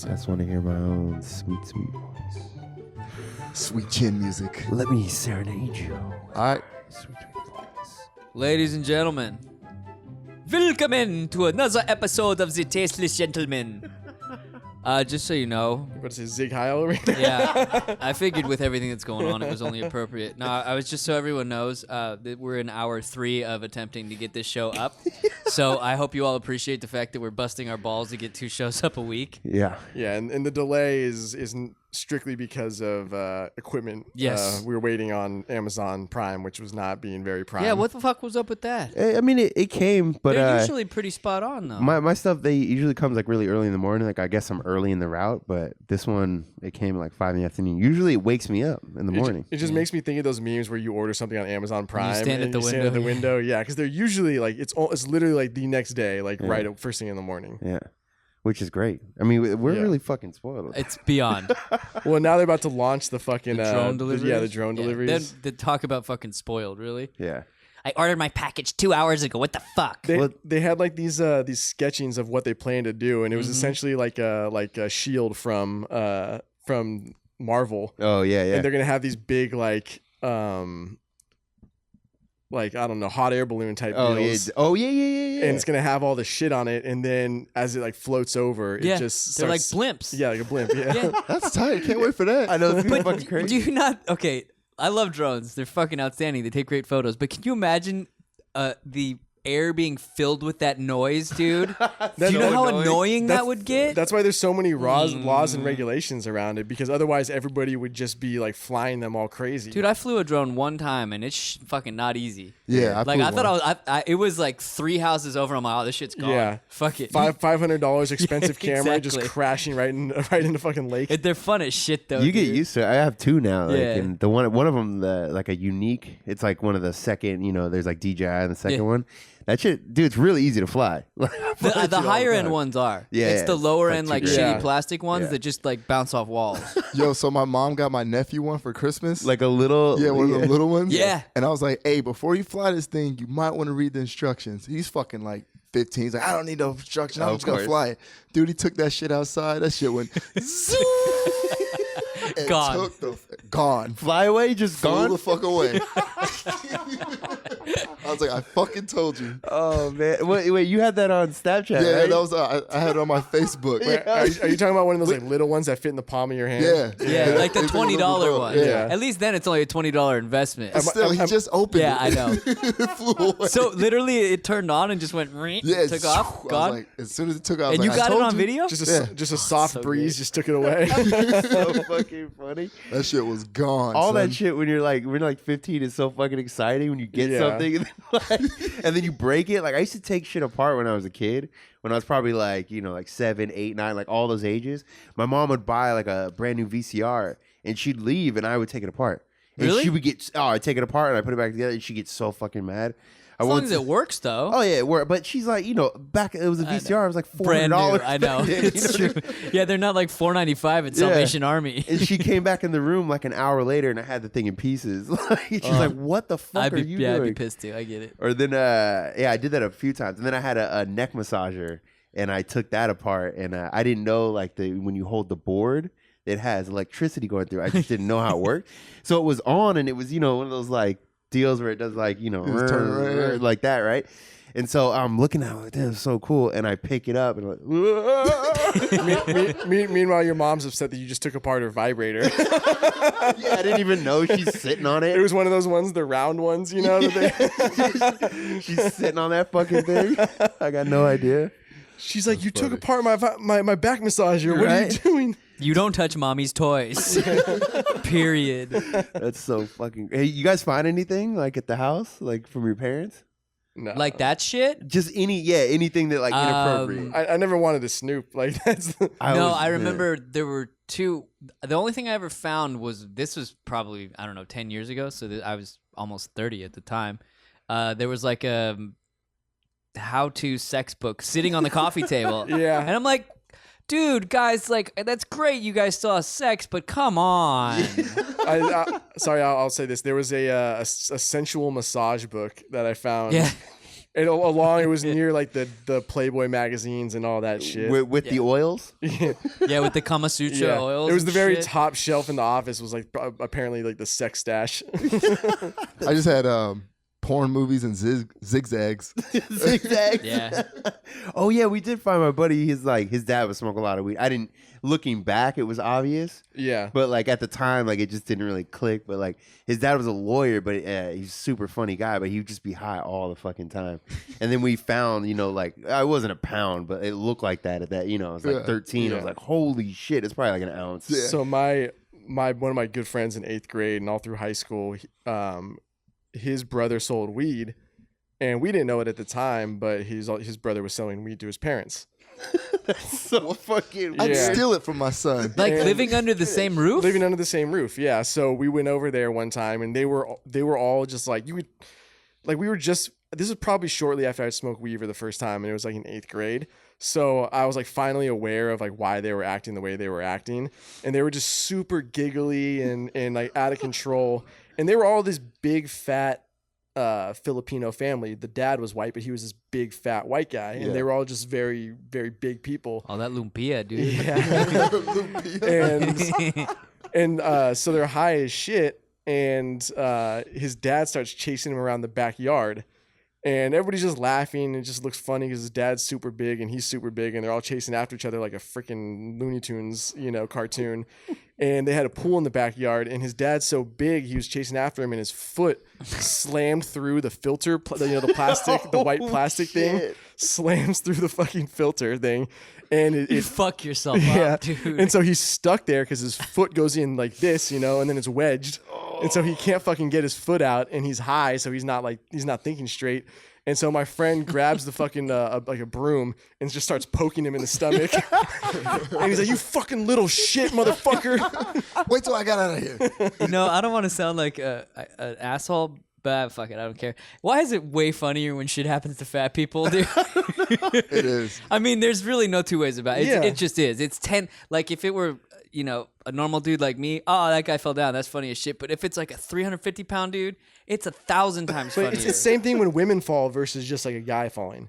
I just want to hear my own sweet, sweet voice. Sweet chin music. Let me serenade you. All right. Sweet, sweet voice. Ladies and gentlemen, welcome to another episode of the Tasteless Gentlemen. Just so you know, You're about to say Zig Heil over here? yeah, I figured with everything that's going on, it was only appropriate. No, I was just so everyone knows that we're in hour 3 of attempting to get this show up. So I hope you all appreciate the fact that we're busting our balls to get 2 shows up a week. Yeah. Yeah, and the delay isn't strictly because of equipment. Yes. We were waiting on Amazon Prime, which was not being very prime. Yeah, what the fuck was up with that? I mean, it came, but They're usually pretty spot on, though. my stuff, they usually comes like really early in the morning. Like I guess I'm early in the route, but this one, it came at like 5 in the afternoon. Usually it wakes me up in the morning. It just makes me think of those memes where you order something on Amazon Prime stand at the stand window. at the window. Yeah, because they're usually like it's literally like the next day, like Yeah. right first thing in the morning. Yeah. Which is great. I mean, we're Yeah. really fucking spoiled. It's beyond. Well, now they're about to launch the fucking Drone deliveries? the drone deliveries. Then the talk about fucking spoiled, really? Yeah. I ordered my package 2 hours ago. What the fuck? They had like these sketchings of what they planned to do, and it was essentially like a shield from Marvel. Oh, yeah, yeah. And they're gonna have these big I don't know, hot air balloon type deals. Yeah. Oh, yeah. And it's gonna have all the shit on it, and then as it like floats over, Yeah, it just they're like starts, blimps. Yeah, like a blimp. Yeah. Yeah. That's tight. Can't wait for that. I know, it's fucking crazy. Do you not? Okay, I love drones. They're fucking outstanding. They take great photos. But can you imagine the air being filled with that noise, dude? Do you know how annoying that would get? That's why there's so many laws and regulations around it, because otherwise everybody would just be like flying them all crazy. Dude, I flew a drone one time and it's fucking not easy. Yeah, I thought it was like 3 houses over. I'm like, oh, this shit's gone. Yeah. Fuck it. $500 expensive Yeah, camera just exactly. crashing right in the fucking lake. They're fun as shit though. You get dude. used to it. I have 2 now. Like, Yeah. and the one of them, like a unique, it's like one of the second, there's like DJI and the second Yeah. one. That shit, dude, it's really easy to fly. The higher end ones are. Yeah, It's yeah, the it's lower like end, too like good. shitty Yeah. plastic ones Yeah. that just like bounce off walls. Yo, so my mom got my nephew one for Christmas. Like a little. yeah, one of the little ones. Yeah. And I was like, hey, before you fly this thing, you might want to read the instructions. He's fucking like 15. He's like, I don't need no instructions. I'm Of just going to course. fly it. Dude, he took that shit outside. That shit went zoom. And Gone. Gone. Fly away, just Flew gone. the fuck away. I was like, I fucking told you. Oh, man. Wait, you had that on Snapchat, Yeah, right? that was I had it on my Facebook. Wait, are you talking about one of those like little ones that fit in the palm of your hand? Yeah. Yeah, like the It's a little $20 bit one. Yeah. At least then it's only a $20 investment. But still, he just opened Yeah, it. I know. It flew away. So literally, it turned on and just went. yeah, it took off, I was gone. like, as soon as it took off, I was And you like, I got it told on you. video. Just a soft so breeze good. just took it away. so fucking funny. That shit was gone. All son. that shit when you're like 15 is so fucking exciting when you get Yeah. something and then you break it. Like I used to take shit apart when I was a kid. When I was probably like 7, 8, 9, like all those ages. My mom would buy like a brand new VCR and she'd leave and I would take it apart. And Really? she would I'd take it apart and I put it back together and she'd get so fucking mad. As long as it works, though. Oh yeah, it worked. But she's like, back it was a VCR. It was like $400. Brand new. I know. It's true. Yeah, they're not like $4.95 at Salvation Army. And she came back in the room like an hour later, and I had the thing in pieces. She's like, "What the fuck are you doing?" I'd be pissed too. I get it. Or then, I did that a few times. And then I had a neck massager, and I took that apart, and I didn't know like when you hold the board, it has electricity going through. I just didn't know how it worked. So it was on, and it was one of those like deals where it does like turn like that, right? And so I'm looking at it, like, this is so cool, and I pick it up and I'm like, Meanwhile, your mom's upset that you just took apart her vibrator. yeah, I didn't even know she's sitting on It it. was one of those ones, the round ones, that She's sitting on that fucking thing. I got no idea. she's like, you took apart my back massager. What are you Right? doing? You don't touch mommy's toys. Period. That's so fucking. Hey, you guys find anything like at the house, like from your parents? No. Like that shit? Just anything that like inappropriate. I never wanted to snoop. Like that's. I remember there were 2. The only thing I ever found was probably, I don't know, 10 years ago. So I was almost 30 at the time. There was like a how-to sex book sitting on the coffee table. Yeah. And I'm like, dude, guys, like, that's great. You guys still have sex, but come on. Sorry, I'll say this. There was a sensual massage book that I found. Yeah. And along, it was near like the Playboy magazines and all that shit. With the oils. Yeah, with the Kama Sutra oils. It was the and very shit. top shelf in the office. Was like apparently like the sex stash. I just had porn movies and zigzags. Zigzags. Yeah. Oh yeah, we did find my buddy. His dad would smoke a lot of weed. I didn't. Looking back, it was obvious. Yeah. But like at the time, like it just didn't really click. But like his dad was a lawyer, but he's a super funny guy. But he would just be high all the fucking time. And then we found, like I wasn't a pound, but it looked like that at that. I was like 13. I was like, holy shit, it's probably like an ounce. Yeah. So my one of my good friends in 8th grade and all through high school, his brother sold weed, and we didn't know it at the time, but his brother was selling weed to his parents. That's so fucking. I'd Yeah. steal it from my son. Like And- living under the same roof? Living under the same roof, yeah. So we went over there one time, and they were all just like we were just. This was probably shortly after I smoked weed for the first time, and it was like in 8th grade. So I was like finally aware of like why they were acting the way they were acting, and they were just super giggly and like out of control. And they were all this big fat Filipino family. The dad was white, but he was this big fat white guy, and they were all just very, very big people. Oh, that lumpia, dude. Yeah. and so they're high as shit, and his dad starts chasing him around the backyard, and everybody's just laughing. It just looks funny because his dad's super big and he's super big, and they're all chasing after each other like a freaking Looney Tunes, cartoon. And they had a pool in the backyard, and his dad's so big, he was chasing after him, and his foot slammed through the filter, the plastic, the white plastic thing, slams through the fucking filter thing, and You fuck yourself yeah. up, dude. And so he's stuck there because his foot goes in like this, and then it's wedged, and so he can't fucking get his foot out, and he's high, so he's not thinking straight. And so my friend grabs the fucking like a broom and just starts poking him in the stomach. And he's like, "You fucking little shit, motherfucker!" Wait till I got out of here. I don't want to sound like an asshole, but fuck it, I don't care. Why is it way funnier when shit happens to fat people, dude? It is. I mean, there's really no two ways about it. Yeah. It just is. It's 10. Like if it were, a normal dude like me, oh, that guy fell down. That's funny as shit. But if it's like a 350-pound dude, it's 1,000 times funnier. It's the same thing when women fall versus just like a guy falling.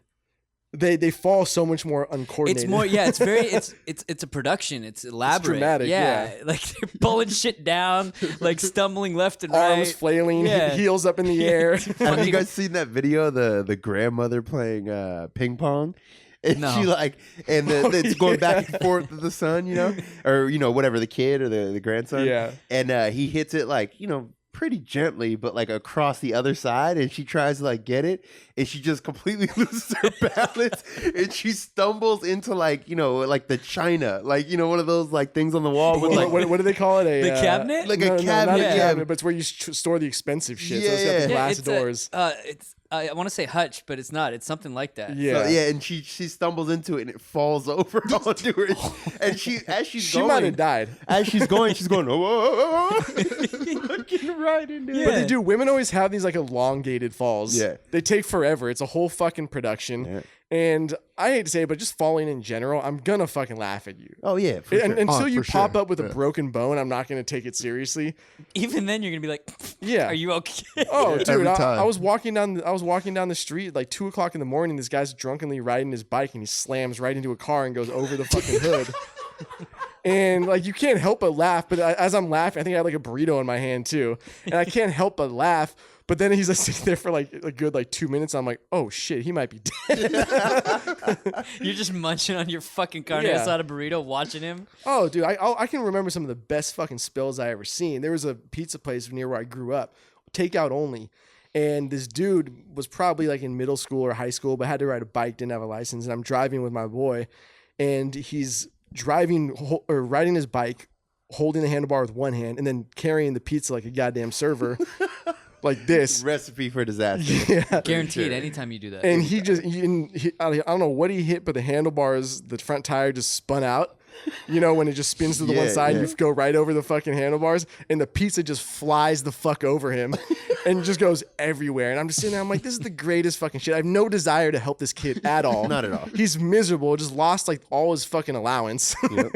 They fall so much more uncoordinated. It's more, yeah. It's very, it's a production. It's elaborate. dramatic, yeah. Like they're pulling shit down, like stumbling left and right. arms flailing, Yeah. heels up in the air. Have you guys seen that video? The grandmother playing ping pong. And No. she it's going back and forth with the son, or whatever, the kid or the grandson. Yeah. And he hits it pretty gently, but like across the other side, and she tries to get it, and she just completely loses her balance, and she stumbles into like the china, one of those things on the wall with what do they call it? The cabinet? Like a Not cabinet, a yeah. cabinet, but it's where you store the expensive shit. So it's got the Yeah. glass it's doors. I want to say hutch, but it's not. It's something like that. Yeah. So, and she stumbles into it and it falls over onto her, and She might have died. as she's going, oh, looking right into it. But they do. Women always have these like elongated falls. Yeah. They take forever. It's a whole fucking production. Yeah. And I hate to say it, but just falling in general, I'm gonna fucking laugh at you. Oh yeah, for And sure. until you for pop sure. up with a Yeah. broken bone, I'm not gonna take it seriously. Even then, you're gonna be like, Yeah. "Are you okay?" Oh, dude, Every I time. was walking down the street like 2:00 in the morning. This guy's drunkenly riding his bike, and he slams right into a car and goes over the fucking hood. And like you can't help but laugh. But as I'm laughing, I think I had like a burrito in my hand too, and I can't help but laugh. But then he's like sitting there for like a good 2 minutes. I'm like, oh shit, he might be dead. You're just munching on your fucking carne Yeah. asada burrito, watching him. Oh, dude, I can remember some of the best fucking spills I ever seen. There was a pizza place near where I grew up, takeout only. And this dude was probably like in middle school or high school, but had to ride a bike, didn't have a license. And I'm driving with my boy, and he's riding his bike, holding the handlebar with one hand, and then carrying the pizza like a goddamn server, like this. Recipe for disaster. Yeah. Guaranteed. Anytime you do that. And I don't know what he hit, but the handlebars, the front tire just spun out. When it just spins to the one Yeah, side, yeah. you go right over the fucking handlebars, and the pizza just flies the fuck over him. and just goes everywhere. And I'm just sitting there, I'm like, this is the greatest fucking shit. I have no desire to help this kid at all. Not at all. He's miserable, just lost like all his fucking allowance. Yep.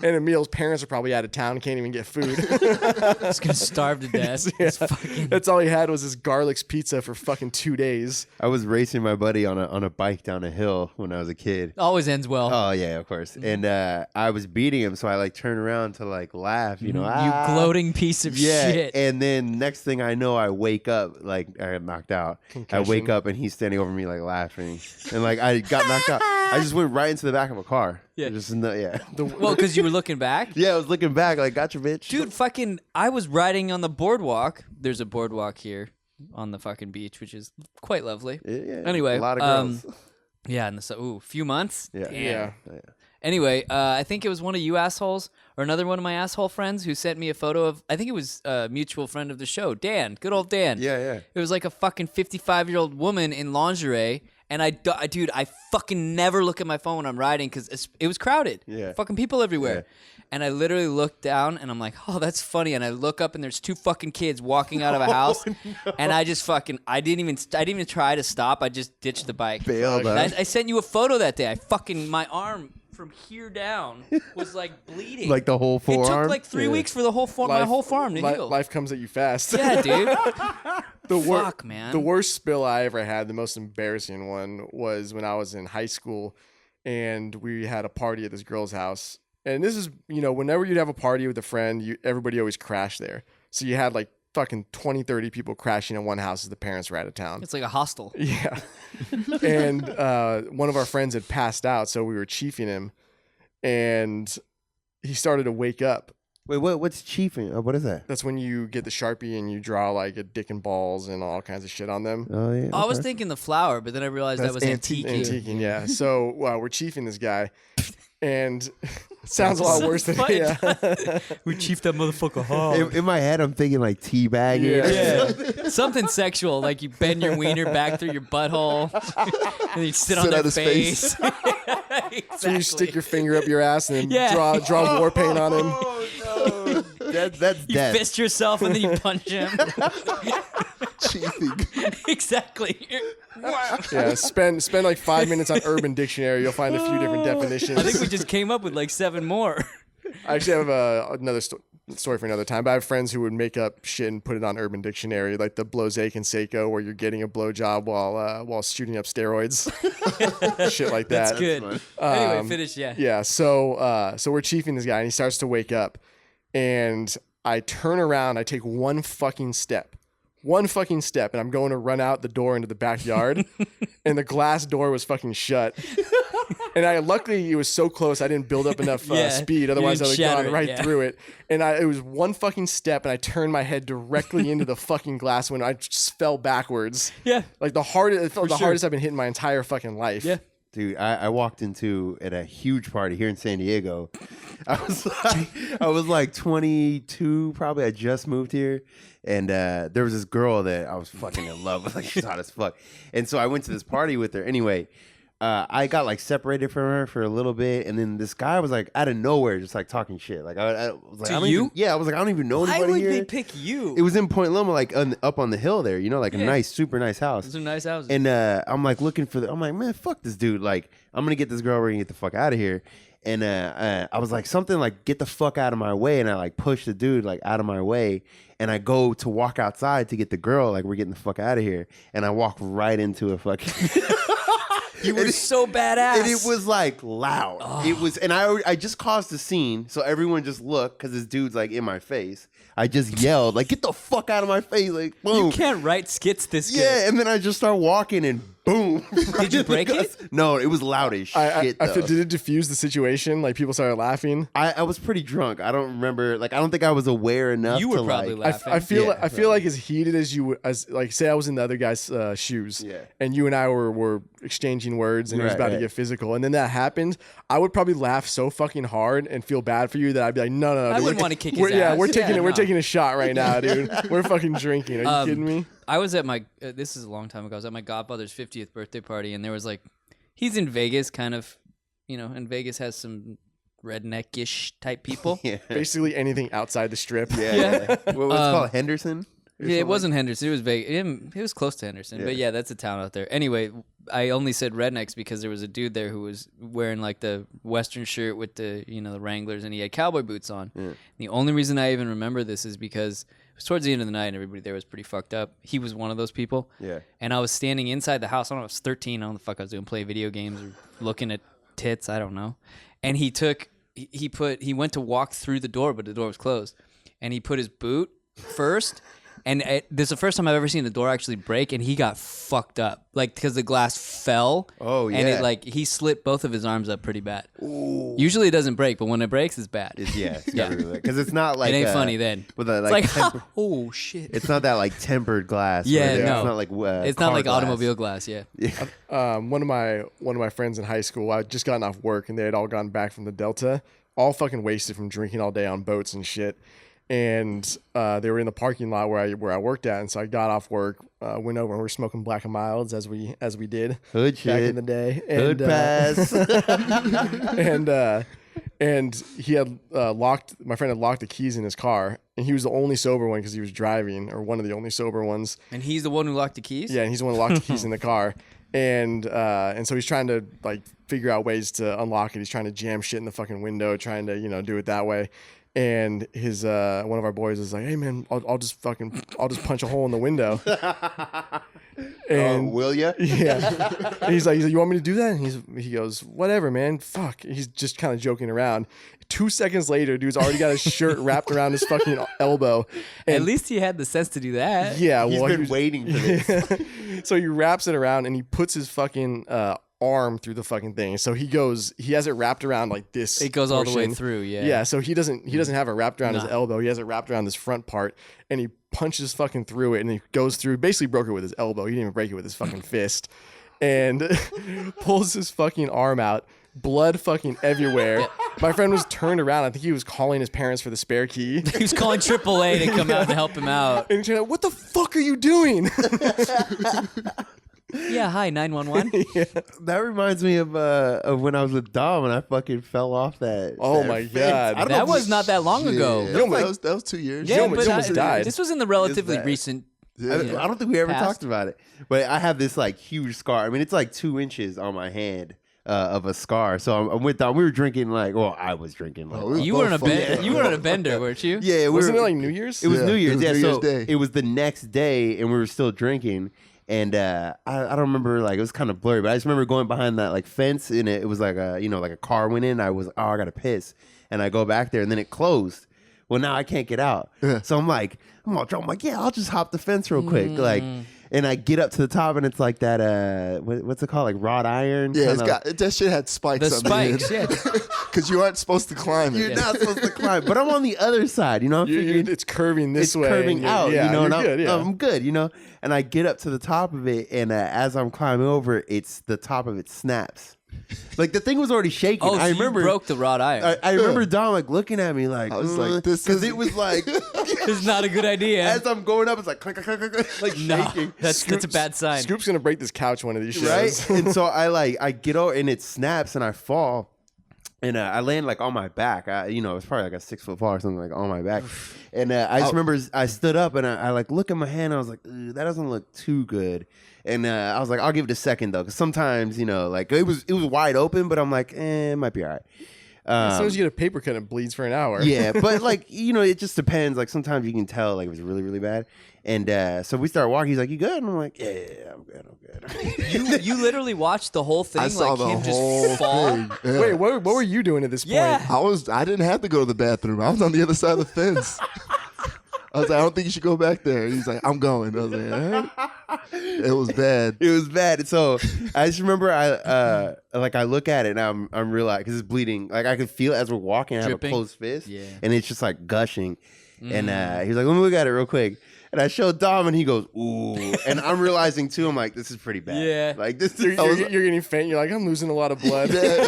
And Emil's parents are probably out of town, can't even get food. He's gonna starve to death. Yeah. It's fucking... That's all he had was his garlic's pizza for fucking 2 days. I was racing my buddy on a bike down a hill when I was a kid. Always ends well. Oh yeah, of course. And I was beating him, so I like turn around to like laugh, you know. You gloating piece of Yeah. shit. And then next thing I know, I wake up like I got knocked out. Concussion. I wake up and he's standing over me like laughing, and like I got knocked out. I just went right into the back of a car. Yeah. Just in the, yeah. Well, because you were looking back. Yeah, I was looking back like, gotcha, bitch. Dude, fucking, I was riding on the boardwalk. There's a boardwalk here on the fucking beach, which is quite lovely. Yeah, Anyway, a lot of girls. Yeah, in the few months. Yeah. Damn. Yeah. Anyway, I think it was one of you assholes or another one of my asshole friends who sent me a photo of. I think it was a mutual friend of the show, Dan. Good old Dan. Yeah. It was like a fucking 55-year-old woman in lingerie. And dude, I fucking never look at my phone when I'm riding because it was crowded. Yeah. Fucking people everywhere. Yeah. And I literally look down and I'm like, oh, that's funny. And I look up and there's 2 fucking kids walking out of a house. No. And I just fucking, I didn't even try to stop. I just ditched the bike. Bailed And out. I sent you a photo that day. My arm from here down was like bleeding. Like the whole it forearm. took like 3 weeks for the whole my whole forearm to heal. Life comes at you fast. Yeah, dude. Fuck, man. The worst spill I ever had, the most embarrassing one, was when I was in high school and we had a party at this girl's house. And this is, whenever you'd have a party with a friend, everybody always crashed there. So you had like fucking 20, 30 people crashing in one house as the parents were out of town. It's like a hostel. Yeah. And one of our friends had passed out, so we were chiefing him. And he started to wake up. Wait, what's chiefing? What is that? That's when you get the Sharpie and you draw like a dick and balls and all kinds of shit on them. Oh yeah. I was okay. thinking the flower, but then I realized that was antique. Antiquing, yeah. So we're chiefing this guy, and it sounds a lot worse than Funny. yeah. We chiefed that motherfucker hard. In my head, I'm thinking like teabagging. Yeah. Something sexual, like you bend your wiener back through your butthole, and you sit on Sit their on his face. face. Exactly. So you stick your finger up your ass and then Yeah. draw war paint on him. Oh no, that's You death. fist yourself and then you punch him. Chiefing. Exactly. Yeah, spend like 5 minutes on Urban Dictionary. You'll find a few different definitions. I think we just came up with like 7 more. I actually have another story for another time. But I have friends who would make up shit and put it on Urban Dictionary, like the blowzake and Seiko, where you're getting a blowjob while shooting up steroids, shit like that. That's good. Anyway, finish. Yeah. Yeah. So we're chiefing this guy, and he starts to wake up, and I turn around. I take one fucking step, and I'm going to run out the door into the backyard, and the glass door was fucking shut. And luckily, it was so close, I didn't build up enough speed. Otherwise, I would have gone right through it. And it was one fucking step, and I turned my head directly into the fucking glass window. I just fell backwards. Yeah. Like the hardest I've been hit in my entire fucking life. Yeah. Dude, I walked into at a huge party here in San Diego. I was like 22, probably. I just moved here, and there was this girl that I was fucking in love with. Like, she's hot as fuck. And so I went to this party with her. Anyway, I got like separated from her for a little bit, and then this guy was like out of nowhere, just like talking shit. Like I was like, To I don't you? even, yeah, I was like, I don't even know Why anybody would here. they pick you? It was in Point Loma, like up on the hill there, like a Yeah. nice, super nice house. Some nice houses. And I'm like looking for I'm like, man, fuck this dude. Like, I'm gonna get this girl. We're gonna get the fuck out of here. And I was like, something like, get the fuck out of my way. And I like push the dude like out of my way. And I go to walk outside to get the girl. Like, we're getting the fuck out of here. And I walk right into a fucking. you were so badass. And it was like loud. It was, and I just caused a scene, so everyone just looked because this dude's like in my face. I just yelled like, "Get the fuck out of my face!" Like, boom. You can't write skits this good. Yeah, and then I just start walking and boom. Did you break it? No, it was loud as shit. I did it diffuse the situation? Like people started laughing. I was pretty drunk. I don't remember. Like, I don't think I was aware enough. You were to probably like, laughing. I feel Yeah, I feel like as heated as like say I was in the other guy's shoes, Yeah. and you and I were exchanging words, and it was Right, about to right. get physical, and then that happened. I would probably laugh so fucking hard and feel bad for you that I'd be like, no, I dude, wouldn't want to kick his we're, yeah, ass. we're taking it. We're no. taking a shot right now, dude. We're fucking drinking. Are you kidding me? I was at my, this is a long time ago, I was at my godfather's 50th birthday party, and there was like, he's in Vegas, kind of, and Vegas has some redneck-ish type people. yeah, Basically anything outside the strip. yeah. What was it called? Henderson. Yeah, it wasn't Henderson. It was Vegas. It was close to Henderson. But yeah, that's a town out there. Anyway, I only said rednecks because there was a dude there who was wearing like the Western shirt with the the Wranglers, and he had cowboy boots on. Yeah. The only reason I even remember this is because it was towards the end of the night and everybody there was pretty fucked up. He was one of those people. Yeah. And I was standing inside the house. I don't know, I was 13. I don't know what the fuck I was doing, playing video games or looking at tits. I don't know. And he went to walk through the door, but the door was closed. And he put his boot first. And this is the first time I've ever seen the door actually break, and he got fucked up, like because the glass fell. Oh yeah, and he slit both of his arms up pretty bad. Ooh. Usually it doesn't break, but when it breaks, it's bad. Because it's not like it ain't funny then. With a, it's like oh shit. It's not that like tempered glass. Yeah, no. It's not like it's not like glass. Automobile glass. Yeah. One of my friends in high school, I had just gotten off work, and they had all gone back from the Delta, all fucking wasted from drinking all day on boats and shit. And they were in the parking lot where I worked at, and so I got off work, went over, and we were smoking Black and Milds as we did Hood back shit. in the day. Hood pass. and he had my friend had locked the keys in his car, and he was the only sober one because he was driving, or one of the only sober ones. And he's the one who locked the keys? Yeah, and he's the one who locked the keys in the car. And so he's trying to like figure out ways to unlock it. He's trying to jam shit in the fucking window, trying to do it that way. And his one of our boys is like, "Hey man, I'll just punch a hole in the window." And will ya? Yeah. And he's like, "You want me to do that?" And he goes, "Whatever, man. Fuck." He's just kind of joking around. 2 seconds later, dude's already got his shirt wrapped around his fucking elbow. And at least he had the sense to do that. Yeah, he's been waiting for this. So he wraps it around and he puts his fucking arm through the fucking thing. So he has it wrapped around like this. It goes all the way through, yeah. Yeah, so he doesn't have it wrapped around his elbow. He has it wrapped around this front part, and he punches fucking through it, and he goes through, basically broke it with his elbow. He didn't even break it with his fucking fist. And pulls his fucking arm out, blood fucking everywhere. Yeah. My friend was turned around. I think he was calling his parents for the spare key. He was calling AAA to come out and help him out. And he's like, "What the fuck are you doing?" Yeah, hi, 911. Yeah. That reminds me of when I was with Dom and I fucking fell off that. Oh my god, that was not that long ago. Yeah, that was 2 years. Yeah, but almost died. This was in the relatively recent. I don't think we ever past. talked about it, but I have this like huge scar. I mean, it's like 2 inches on my hand of a scar. So I'm with Dom. We were drinking I was drinking. You were in a bender, weren't you? Yeah, wasn't it like New Year's? It was New Year's. It was New Year's so Day. It was the next day, and we were still drinking. And I don't remember, it was kind of blurry, but I just remember going behind that fence, and it was like a car went in. I was, I gotta piss, and I go back there, and then it closed. Well, now I can't get out. Yeah. So I'm like, yeah, I'll just hop the fence real quick, and I get up to the top, and it's like that, what's it called, like wrought iron? Yeah, that shit had spikes. The spikes, yeah. Because you aren't supposed to climb it. You're not supposed to climb, but I'm on the other side, I'm figuring it's curving this way. It's curving out, yeah, and good, I'm good, and I get up to the top of it, and as I'm climbing over, the top of it snaps. Like the thing was already shaking. Oh, so I remember you broke the wrought iron. I remember Dom looking at me like, I was like, this because it was like, it's not a good idea. As I'm going up, it's like click, click, click, click, like shaking. That's a bad sign. Scoop's gonna break this couch one of these shows, right? And so I get over, and it snaps, and I fall. And I land on my back. It was probably like a 6 foot fall or something on my back. And I just remember I stood up and I look at my hand. And I was like, that doesn't look too good. And I was like, I'll give it a second though, because sometimes it was wide open, but I'm like, it might be all right. As soon as you get a paper cut, it bleeds for an hour. Yeah, but it just depends. Like sometimes you can tell if it's really, really bad. And so we start walking. He's like, "You good?" And I'm like, "Yeah, I'm good. You literally watched the whole thing, I saw the him whole just fall. thing. Yeah. Wait, what were you doing at this point? Yeah. I didn't have to go to the bathroom. I was on the other side of the fence. I was like, "I don't think you should go back there." And he's like, "I'm going." I was like, "All right." It was bad. It was bad. So I just remember I look at it and I'm realizing, because it's bleeding. Like I could feel it as we're walking. I have a closed fist, and it's just like gushing. And he's like, "Let me look at it real quick." And I showed Dom, and he goes, "Ooh!" And I'm realizing too. I'm like, "This is pretty bad." Yeah, like this. You're getting faint. You're like, "I'm losing a lot of blood." Yeah,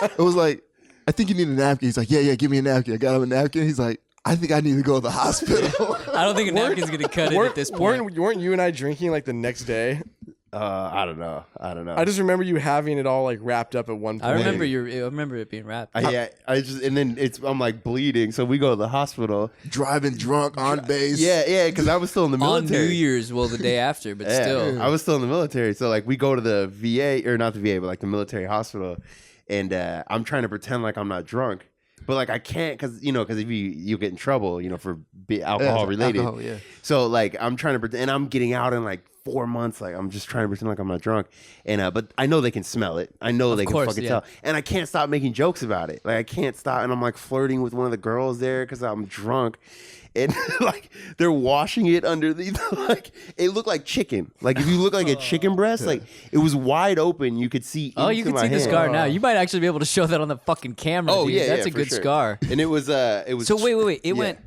it was like, "I think you need a napkin." He's like, "Yeah, give me a napkin." I got him a napkin. He's like, "I think I need to go to the hospital." I don't think a napkin's gonna cut it at this point. Weren't you and I drinking the next day? I don't know. I just remember you having it all like wrapped up at one point. I remember it being wrapped. And then I'm like bleeding, so we go to the hospital. Driving drunk on base. Yeah, because I was still in the On military. New Year's, well, the day after, but Yeah, still. I was still in the military, so like we go to the VA, or not the VA, but like the military hospital, and I'm trying to pretend like I'm not drunk, but like I can't, because if you get in trouble, for alcohol related. Alcohol, yeah. So like I'm trying to pretend, and I'm getting out in like 4 months, like I'm just trying to pretend like I'm not drunk, and but I know they can smell it. I know they can fucking tell, and I can't stop making jokes about it. Like I can't stop, and I'm like flirting with one of the girls there because I'm drunk. And like they're washing it underneath, like it looked like chicken. Like if you look like a chicken breast, like it was wide open. You could see. Oh, you can see the scar now. You might actually be able to show that on the fucking camera. Oh, dude. yeah, That's yeah, a for good sure. scar. And it was. So wait. It yeah. went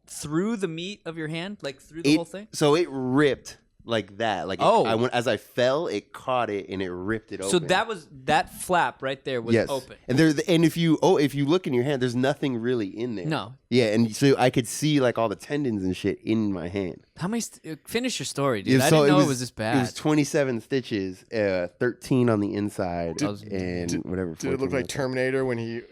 through the meat of your hand, like through the whole thing. So it ripped like that. Like as I fell, it caught it and it ripped it open. So that flap right there was open. And if you look in your hand, there's nothing really in there. No. Yeah, and so I could see like all the tendons and shit in my hand. How many? Finish your story, dude. Yeah, I so didn't know it was this bad. It was 27 stitches, 13 on the inside, and whatever. Did it look 14 like outside.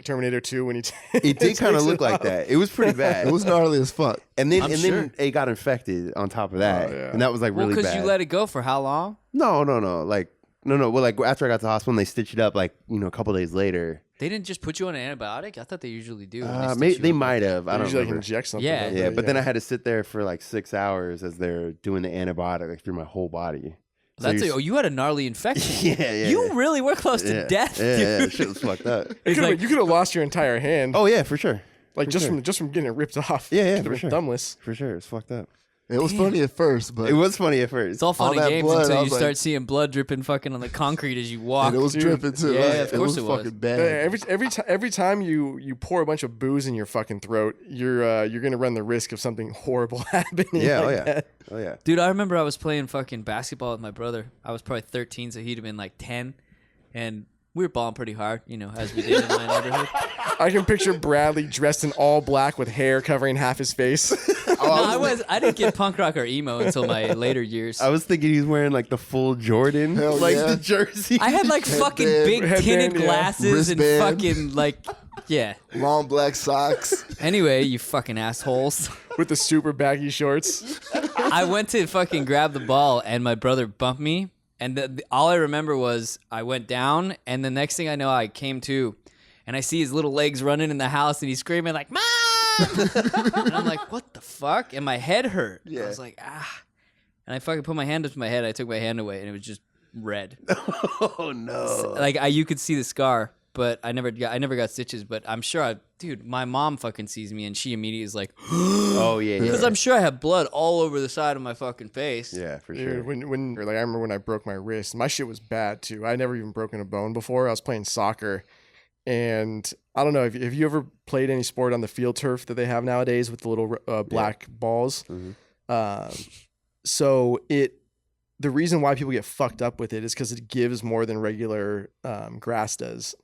Terminator 2 when he? It did kind of look like that. It was pretty bad. It was gnarly as fuck. And then it got infected on top of that, and that was like really because bad. you let it go for how long? No. Like no. Well, like after I got to the hospital, and they stitched it up. Like a couple days later. They didn't just put you on an antibiotic. I thought they usually do. They might have. I don't usually know. like inject something. Yeah. don't Yeah, they? but then I had to sit there for like 6 hours as they're doing the antibiotic like through my whole body. So You had a gnarly infection. yeah. You really were close to death. Yeah, shit was fucked up. It's like, you could have lost your entire hand. Oh yeah, for sure. Like For just sure. from getting it ripped off. Yeah, Could've for been sure. Thumbless. For sure, it's fucked up. It was funny at first, but It was funny at first. it's all fun all and that games blood, I until you was like- start seeing blood dripping fucking on the concrete as you walk. and it was Dude. dripping too. Yeah, Like, of course it it was was. fucking bad. Every time you pour a bunch of booze in your fucking throat, you're gonna run the risk of something horrible happening. Yeah, like oh yeah. that. Oh yeah. Dude, I remember I was playing fucking basketball with my brother. I was probably 13, so he'd have been like 10. And we were balling pretty hard, as we did in my neighborhood. I can picture Bradley dressed in all black with hair covering half his face. I didn't get punk rock or emo until my later years. I was thinking he's wearing like the full Jordan, Hell like yeah. the jersey. I had like fucking Headband. big Headband, tinted yeah. glasses and Wristband. fucking like, yeah. Long black socks. Anyway, you fucking assholes. with the super baggy shorts. I went to fucking grab the ball and my brother bumped me. And all I remember was I went down, and the next thing I know, I came to, and I see his little legs running in the house, and he's screaming like, "Mom!" And I'm like, "What the fuck?" And my head hurt. I was like, "Ah!" And I fucking put my hand up to my head. I took my hand away, and it was just red. Oh no! Like you could see the scar, but I never got stitches. But I'm sure, dude, my mom fucking sees me, and she immediately is like, Oh yeah. because I'm sure I have blood all over the side of my fucking face. Yeah, for Dude, sure. when I remember when I broke my wrist, my shit was bad too. I never even broken a bone before. I was playing soccer, and I don't know if you ever played any sport on the field turf that they have nowadays with the little black balls. Mhm. So the reason why people get fucked up with it is because it gives more than regular grass does.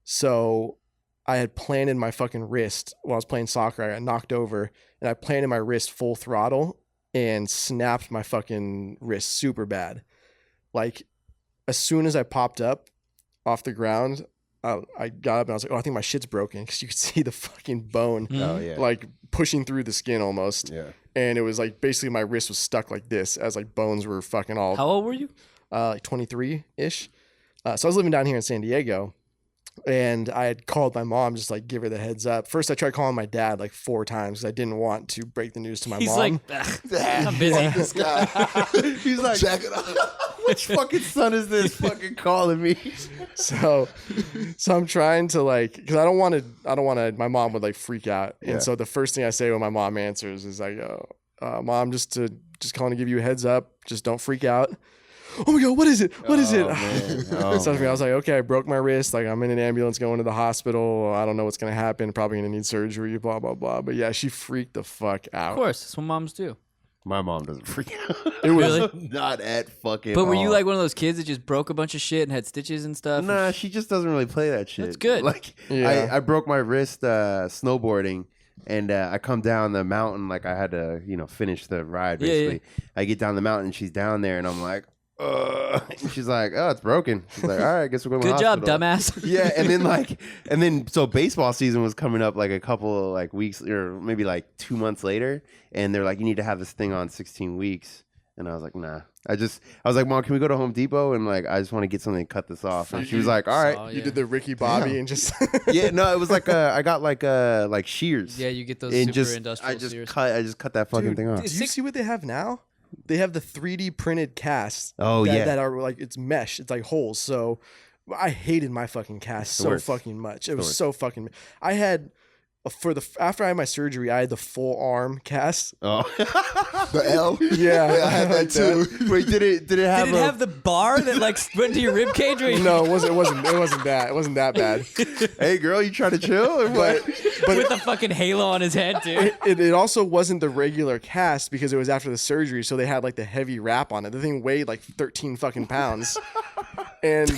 So I had planted my fucking wrist while I was playing soccer. I got knocked over, and I planted my wrist full throttle and snapped my fucking wrist super bad. Like, as soon as I popped up off the ground, I got up and I was like, "Oh, I think my shit's broken," because you could see the fucking bone Oh yeah. like pushing through the skin almost. Yeah. And it was like basically my wrist was stuck like this as like bones were fucking all How old were you? like 23 ish. So I was living down here in San Diego, and I had called my mom just like give her the heads up. First, I tried calling my dad like 4 times because I didn't want to break the news to my He's mom. like, "Ugh, I'm busy." This guy. He's like, Check it out. which fucking son is this fucking calling me? so I'm trying to like, because I don't want to. My mom would like freak out, Yeah. and so the first thing I say when my mom answers is I go, "Mom, just calling to give you a heads up. Just don't freak out." "Oh my god, what is it? What is it?" Man. So I was like, "Okay, I broke my wrist. Like, I'm in an ambulance going to the hospital. I don't know what's gonna happen. Probably gonna need surgery. Blah blah blah." But yeah, she freaked the fuck out. Of course, that's what moms do. My mom doesn't freak out. It was Really? Not at fucking. But were you all. like one of those kids that just broke a bunch of shit and had stitches and stuff? Nah, she just doesn't really play that shit. That's good. Like, Yeah. I broke my wrist snowboarding, and I come down the mountain like I had to, finish the ride. Yeah, Basically, I get down the mountain, she's down there, and I'm like, And she's like, oh, it's broken. She's like, all right, I guess we're going to the Good job, hospital. dumbass. Yeah, and then so baseball season was coming up like a couple of like weeks or maybe like 2 months later, and they're like, you need to have this thing on 16 weeks. And I was like, nah. I was like, Mom, can we go to Home Depot? And like, I just want to get something to cut this off. And she was like, all right. Oh, You yeah. did the Ricky Bobby and just Yeah, no, it was like I got like shears. Yeah, you get those And super industrial I shears. just cut that fucking Dude, thing off. Do you see what they have now? They have the 3D printed casts. Oh, that, yeah. that are like it's mesh. It's like holes. So I hated my fucking cast the so worst. fucking much. It the was worst. so fucking. I had after I had my surgery, I had the full arm cast. Oh. The L. Yeah, I had that too. Wait, did it have Did it have the bar that like went to your rib cage? Or No, it wasn't that. It wasn't that bad. Hey girl, you trying to chill or what? But with the fucking halo on his head, dude. it also wasn't the regular cast because it was after the surgery, so they had like the heavy wrap on it. The thing weighed like 13 fucking pounds, and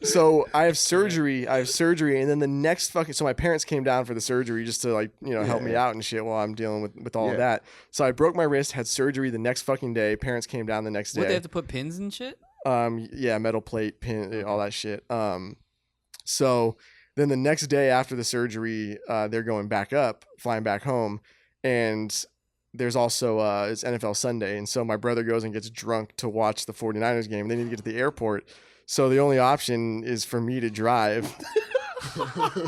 so I have surgery, and then the next fucking. So my parents came down for the surgery just to like help me out and shit while I'm dealing with all of that. So I broke my wrist, had surgery the next fucking day. Parents came down the next day. What, they have to put pins and shit? Yeah, metal plate, pin, all that shit. So then the next day after the surgery, they're going back up, flying back home, and there's also it's NFL Sunday, and so my brother goes and gets drunk to watch the 49ers game. They need to get to the airport, so the only option is for me to drive.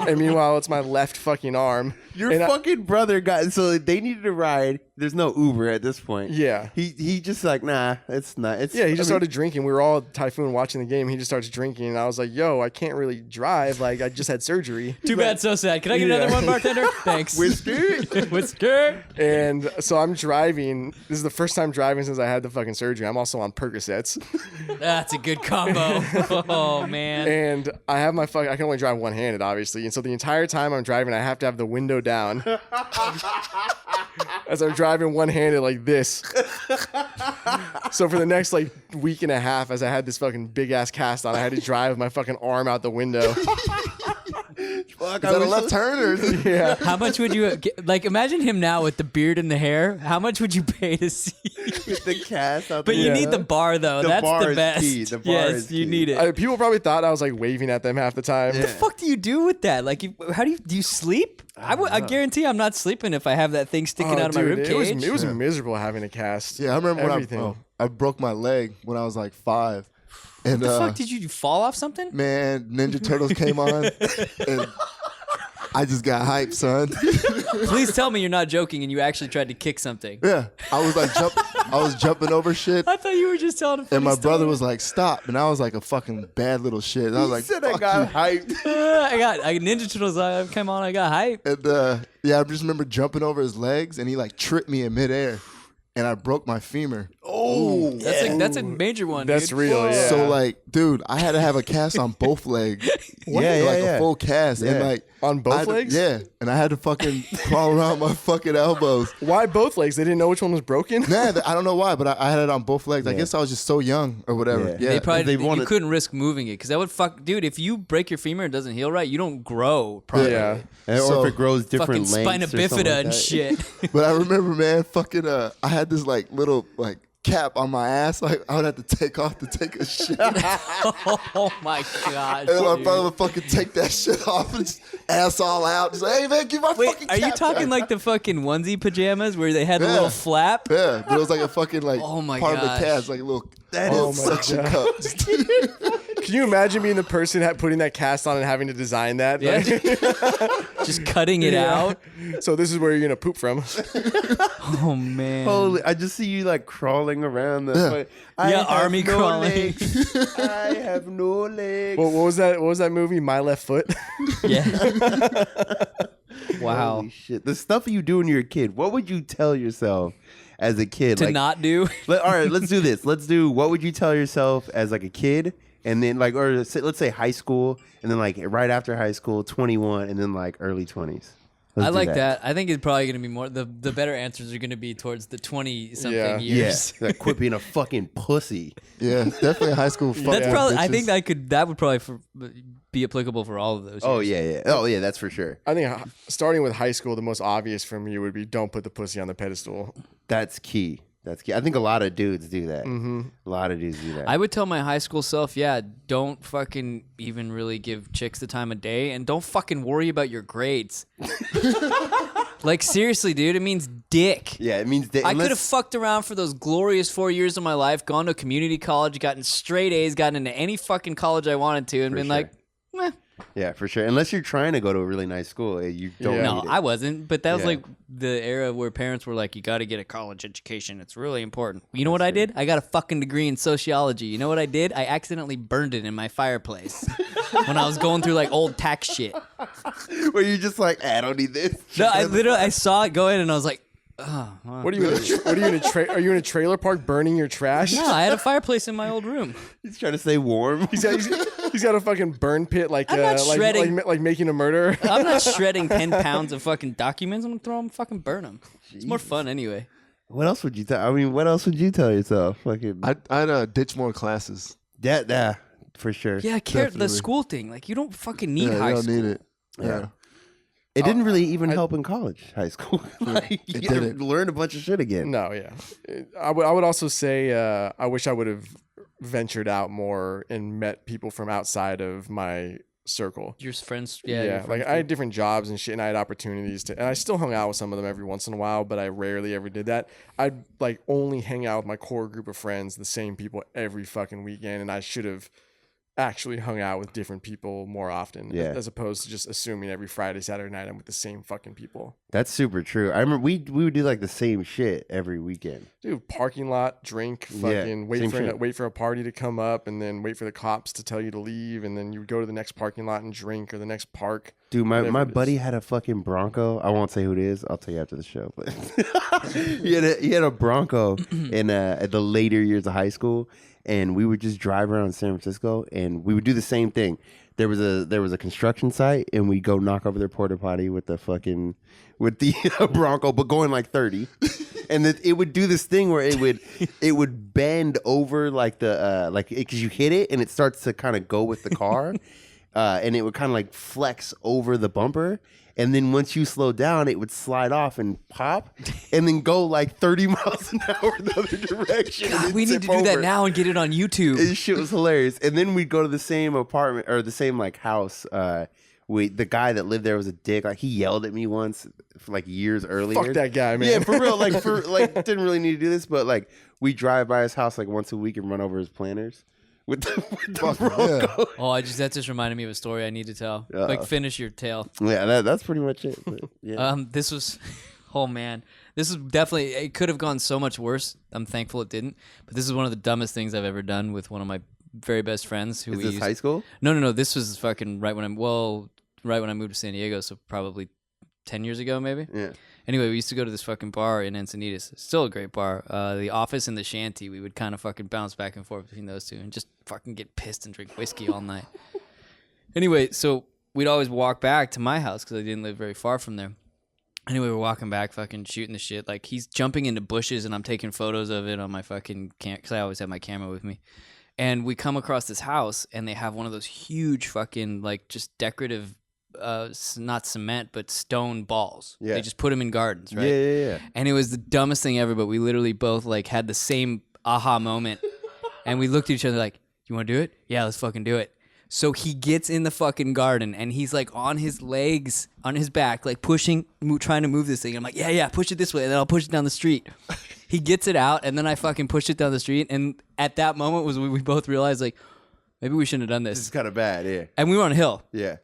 And meanwhile, it's my left fucking arm. Your And fucking brother got so they needed a ride. There's no Uber at this point. Yeah. He just like, nah, it's not. It's Yeah, he just started drinking. We were all at Typhoon watching the game. He just starts drinking, and I was like, "Yo, I can't really drive. Like, I just had surgery." Too bad, so sad. Can I get another one, bartender? Thanks. Whiskey. Whisker. And so I'm driving. This is the first time driving since I had the fucking surgery. I'm also on Percocets. That's a good combo. Oh man. And I have I can only drive one-handed, obviously. And so the entire time I'm driving, I have to have the window down as I'm driving one-handed like this. So for the next like week and a half, as I had this fucking big-ass cast on, I had to drive my fucking arm out the window. Fuck, Is that a left turn or is it? Yeah. How much would you like? Imagine him now with the beard and the hair. How much would you pay to see? with the cast out But the you Yeah. need the bar though. The That's bar the is best. key. The bar yes, is you key. need it. People probably thought I was like waving at them half the time. Yeah. What the fuck do you do with that? Like, how do you sleep? I guarantee I'm not sleeping if I have that thing sticking Oh, out of my dude, rib cage. it was miserable having a cast. Yeah, I remember everything. when I broke my leg when I was like 5. And What the fuck did you fall off something? man, Ninja Turtles came on and I just got hyped, son. Please tell me you're not joking and you actually tried to kick something. Yeah. I was jumping over shit. I thought you were just telling a funny And my brother story. was like, stop. And I was like a fucking bad little shit. I was like, said I fuck got you. hyped. I Ninja Turtles came on. I got hype. And yeah, I just remember jumping over his legs and he like tripped me in midair. And I broke my femur. Oh, That's a major one. That's dude. real, yeah. So like, dude, I had to have a cast on both legs. Yeah, like yeah. a full cast. And Yeah. like On both I had to- legs? Yeah. And I had to fucking crawl around my fucking elbows. Why both legs? They didn't know which one was broken? Nah, I don't know why, but I had it on both legs. I Yeah. guess I was just so young or whatever. Yeah. Yeah. They probably They you wanted- couldn't risk moving it because that would fuck, dude. If you break your femur and it doesn't heal right, you don't grow properly. Yeah. or So- if it grows different Fucking lengths spina or something bifida like and that. shit. But I remember, man, fucking I had this like little like cap on my ass. Like I would have to take off to take a shit. And Oh my gosh. my dude. brother would fucking take that shit off and just ass all out. Just like, hey man, give my Wait, fucking are you cap talking back. like the fucking onesie pajamas where they had the Yeah. little flap? Yeah, but it was like a fucking like Oh my part of gosh. the cast, like a little, That little is- suction cup. Can you imagine being the person putting that cast on and having to design that? Yeah. Like- Just cutting it Yeah. out. So this is where you're gonna poop from. Oh man. Holy! I just see you like crawling around the. Yeah. But I Yeah, have army no crawling. legs. I have no legs. What was that? What was that movie? My Left Foot. Yeah. Wow. Holy shit! The stuff you do when you're a kid. What would you tell yourself as a kid? To like, not do. all right, let's do this. Let's do. What would you tell yourself as like a kid, and then like, or let's say high school, and then like right after high school, 21, and then like early 20s. I like that. I think it's probably going to be more. The better answers are going to be towards the 20-something Yeah. years. Yeah, like quit being a fucking pussy. Yeah, definitely high school. Fuck That's with probably. I bitches. think that would probably be applicable for all of those. Oh years. yeah. Oh yeah, that's for sure. I think starting with high school, the most obvious for me would be don't put the pussy on the pedestal. That's key. That's key. I think a lot of dudes do that. Mm-hmm. A lot of dudes do that. I would tell my high school self, yeah, don't fucking even really give chicks the time of day, and don't fucking worry about your grades. Like, seriously, dude, it means dick. Yeah, it means that I could have fucked around for those glorious 4 years of my life, gone to a community college, gotten straight A's, gotten into any fucking college I wanted to, and been like, meh. Yeah, for sure. Unless you're trying to go to a really nice school, you don't. Yeah. need No, it. I wasn't. But that was Yeah. like the era where parents were like, you got to get a college education. It's really important. You know what I did? I got a fucking degree in sociology. You know what I did? I accidentally burned it in my fireplace when I was going through like old tax shit. Where you're just like, I don't need this. No, I saw it go in and I was like, oh, wow. What are you are you in a trailer park burning your trash? No, I had a fireplace in my old room. He's trying to stay warm. He's got a fucking burn pit like I'm not shredding. like making a murder. I'm not shredding 10 pounds of fucking documents. I'm going to throw them, fucking burn them. It's more fun anyway. What else would you tell? I mean, what else would you tell yourself? Fucking I'd ditch more classes. yeah, for sure. Yeah, Definitely. the school thing. Like, you don't fucking need Yeah, high you don't school. need it. Yeah. It didn't really even help in college, high school. Like, you It gotta didn't. learn a bunch of shit again. No, yeah. I would also say I wish I would have ventured out more and met people from outside of my circle. Your friends, yeah. your Like friends I had group. different jobs and shit, and I had opportunities to, and I still hung out with some of them every once in a while, but I rarely ever did that. I'd like only hang out with my core group of friends, the same people every fucking weekend, and I should have actually hung out with different people more often, Yeah. as opposed to just assuming every Friday, Saturday night I'm with the same fucking people. That's super true. I remember we would do like the same shit every weekend. Dude, parking lot, drink, Yeah, fucking same shit. wait for a party to come up, and then wait for the cops to tell you to leave, and then you would go to the next parking lot and drink, or the next park. Dude, Whatever my it is. buddy had a fucking Bronco. I won't say who it is. I'll tell you after the show. But he had a Bronco in at the later years of high school, and we would just drive around San Francisco, and we would do the same thing. There was a construction site, and we'd go knock over their porta potty with the Bronco, but going like 30, and it would do this thing where it would bend over like the because you hit it and it starts to kind of go with the car. And it would kind of like flex over the bumper. And then once you slow down, it would slide off and pop and then go like 30 miles an hour the other direction. God, and we need to tip do that over. now and get it on YouTube. This shit was hilarious. And then we'd go to the same apartment or the same like house. The guy that lived there was a dick. Like he yelled at me once for like years earlier. Fuck that guy, man. Yeah, for real. Like didn't really need to do this, but like we drive by his house like once a week and run over his planters with the Bronco. Oh, that just reminded me of a story I need to tell. Like, finish your tale. Yeah, that's pretty much it. But, yeah. This was, oh man, this is definitely. It could have gone so much worse. I'm thankful it didn't. But this is one of the dumbest things I've ever done with one of my very best friends. Who Is we this used, high school? No. This was fucking right when I moved to San Diego. So probably 10 years ago, maybe. Yeah. Anyway, we used to go to this fucking bar in Encinitas. Still a great bar. The Office and the Shanty. We would kind of fucking bounce back and forth between those two and just fucking get pissed and drink whiskey all night. Anyway, so we'd always walk back to my house because I didn't live very far from there. Anyway, we're walking back, fucking shooting the shit. Like, he's jumping into bushes and I'm taking photos of it on my fucking because I always have my camera with me. And we come across this house and they have one of those huge fucking, like, just decorative not cement but stone balls. Yeah. They just put them in gardens, right? Yeah. And it was the dumbest thing ever, but we literally both like had the same aha moment. And we looked at each other like, you want to do it? Yeah, let's fucking do it. So he gets in the fucking garden and he's like on his legs, on his back, like pushing, trying to move this thing. I'm like, yeah, push it this way. And then I'll push it down the street. He gets it out and then I fucking push it down the street. And at that moment was when we both realized like, maybe we shouldn't have done This is this. kind of bad, yeah. And we were on a hill. Yeah.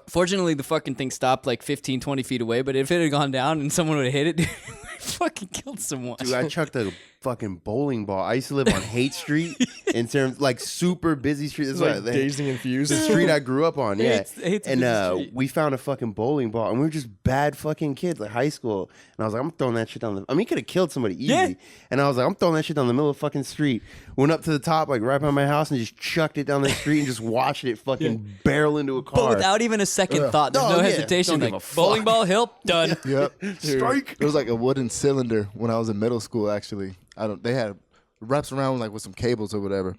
Fortunately, the fucking thing stopped like 15, 20 feet away, but if it had gone down and someone would have hit it, dude, we fucking killed someone. Dude, I chucked a fucking bowling ball. I used to live on Haight Street in terms like super busy street. This is Like what dazed and confused. the street I grew up on, yeah. Haight's a And busy street. we found a fucking bowling ball, and we were just bad fucking kids, like high school. And I was like, I'm throwing that shit down the. I mean, he could have killed somebody easy. Yeah. And I was like, I'm throwing that shit down the middle of the fucking street. Went up to the top, like right by my house, and just chucked it down the street and just watched it fucking barrel into a car. But without even a second thought, there's Oh, no yeah. hesitation. Don't give Like, a fuck. bowling ball, hill, done. Yep. Strike. It was like a wooden cylinder when I was in middle school. Actually, They had wraps around like with some cables or whatever,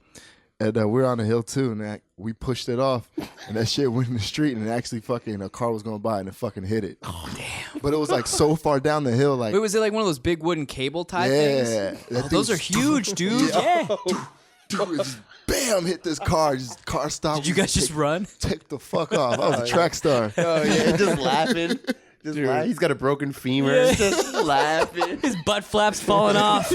and we were on a hill too. And we pushed it off, and that shit went in the street, and it actually fucking, a car was going by, and it fucking hit it. Oh, damn. But it was like so far down the hill, like. Wait, was it like one of those big wooden cable tie things? Yeah. Oh, those are huge, dude. Yeah. Yeah. Dude, it just bam, hit this car. Just car stopped. Did you guys just run? Take the fuck off. I was a track star. Oh yeah, just laughing. Just He's got a broken femur. Yeah. Just laughing. His butt flaps falling off.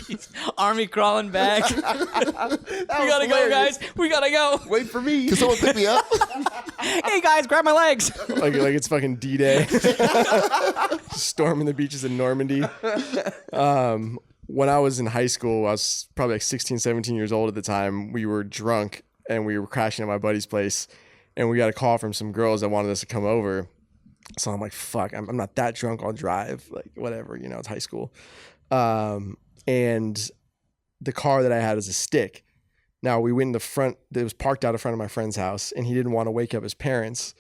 He's army crawling back. We gotta go, guys. We gotta go. Wait for me. Can someone pick me up? Hey guys, grab my legs. like it's fucking D-Day. Storming the beaches of Normandy. When I was in high school, I was probably like 16, 17 years old at the time. We were drunk and we were crashing at my buddy's place, and we got a call from some girls that wanted us to come over. So I'm like, fuck, I'm not that drunk. I'll drive, like whatever, you know, it's high school. And the car that I had is a stick. Now we went in the front, it was parked out in front of my friend's house, and he didn't want to wake up his parents.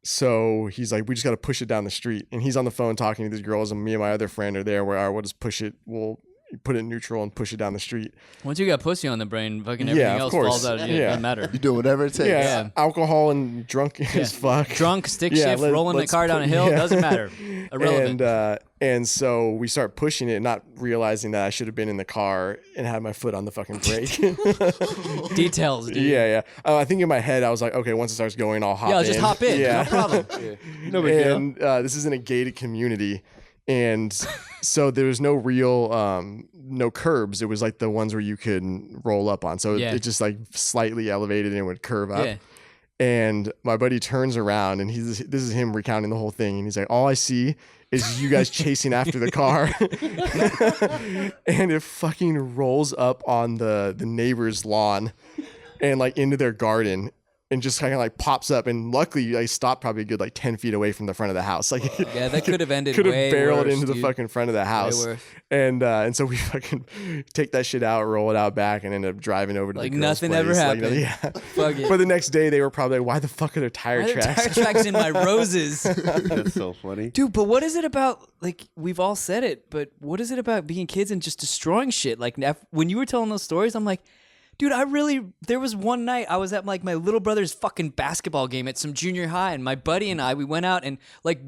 So he's like, we just got to push it down the street. And he's on the phone talking to these girls, and me and my other friend are there where we'll just push it. We'll put it in neutral and push it down the street. Once you got pussy on the brain, fucking everything else falls out. It doesn't matter. You do whatever it takes. Yeah. Alcohol and drunk as fuck. Drunk, stick shift, rolling the car down a hill, doesn't matter. Irrelevant. And so we start pushing it, not realizing that I should have been in the car and had my foot on the fucking brake. Details, dude. Yeah. I think in my head, I was like, okay, once it starts going, I'll hop in. Yeah, just hop in. Yeah. No problem. No big deal. And this is in a gated community. And so there was no real, no curbs. It was like the ones where you could roll up on. So it just like slightly elevated and it would curve up. Yeah. And my buddy turns around, and this is him recounting the whole thing. And he's like, all I see is you guys chasing after the car. And it fucking rolls up on the neighbor's lawn and like into their garden. And just kind of like pops up, and luckily I stopped probably a good like 10 feet away from the front of the house. Like, yeah, that could have ended. Could have way barreled worse, into the dude. fucking front of the house. Way worse. And so we fucking take that shit out, roll it out back, and end up driving over to Like the girl's nothing place. ever happened. Yeah. Fuck it. But the next day they were probably like, why the fuck are there tire Why are there tracks? tire tracks in my roses? That's so funny. Dude, but what is it about, like, we've all said it, but what is it about being kids and just destroying shit? Like, when you were telling those stories, I'm like, dude, there was one night I was at like my little brother's fucking basketball game at some junior high, and my buddy and we went out and like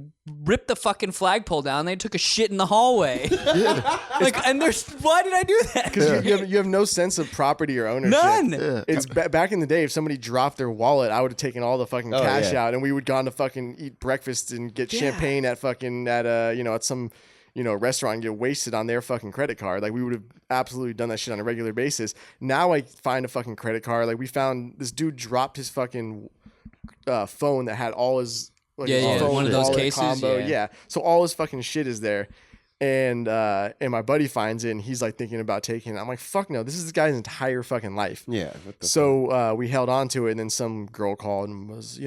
ripped the fucking flagpole down. They took a shit in the hallway. Like, and why did I do that? Because you have no sense of property or ownership. None. Yeah. It's back in the day, if somebody dropped their wallet, I would have taken all the fucking cash out, and we would gone to fucking eat breakfast and get champagne at some restaurant and get wasted on their fucking credit card. Like, we would have absolutely done that shit on a regular basis. Now I find a fucking credit card. Like, we found this dude dropped his fucking phone that had all his phone, one of those wallet cases. combo. Yeah. So all his fucking shit is there. And my buddy finds it, and he's like thinking about taking it. I'm like, fuck no, this is this guy's entire fucking life. Yeah. So we held on to it, and then some girl called and was,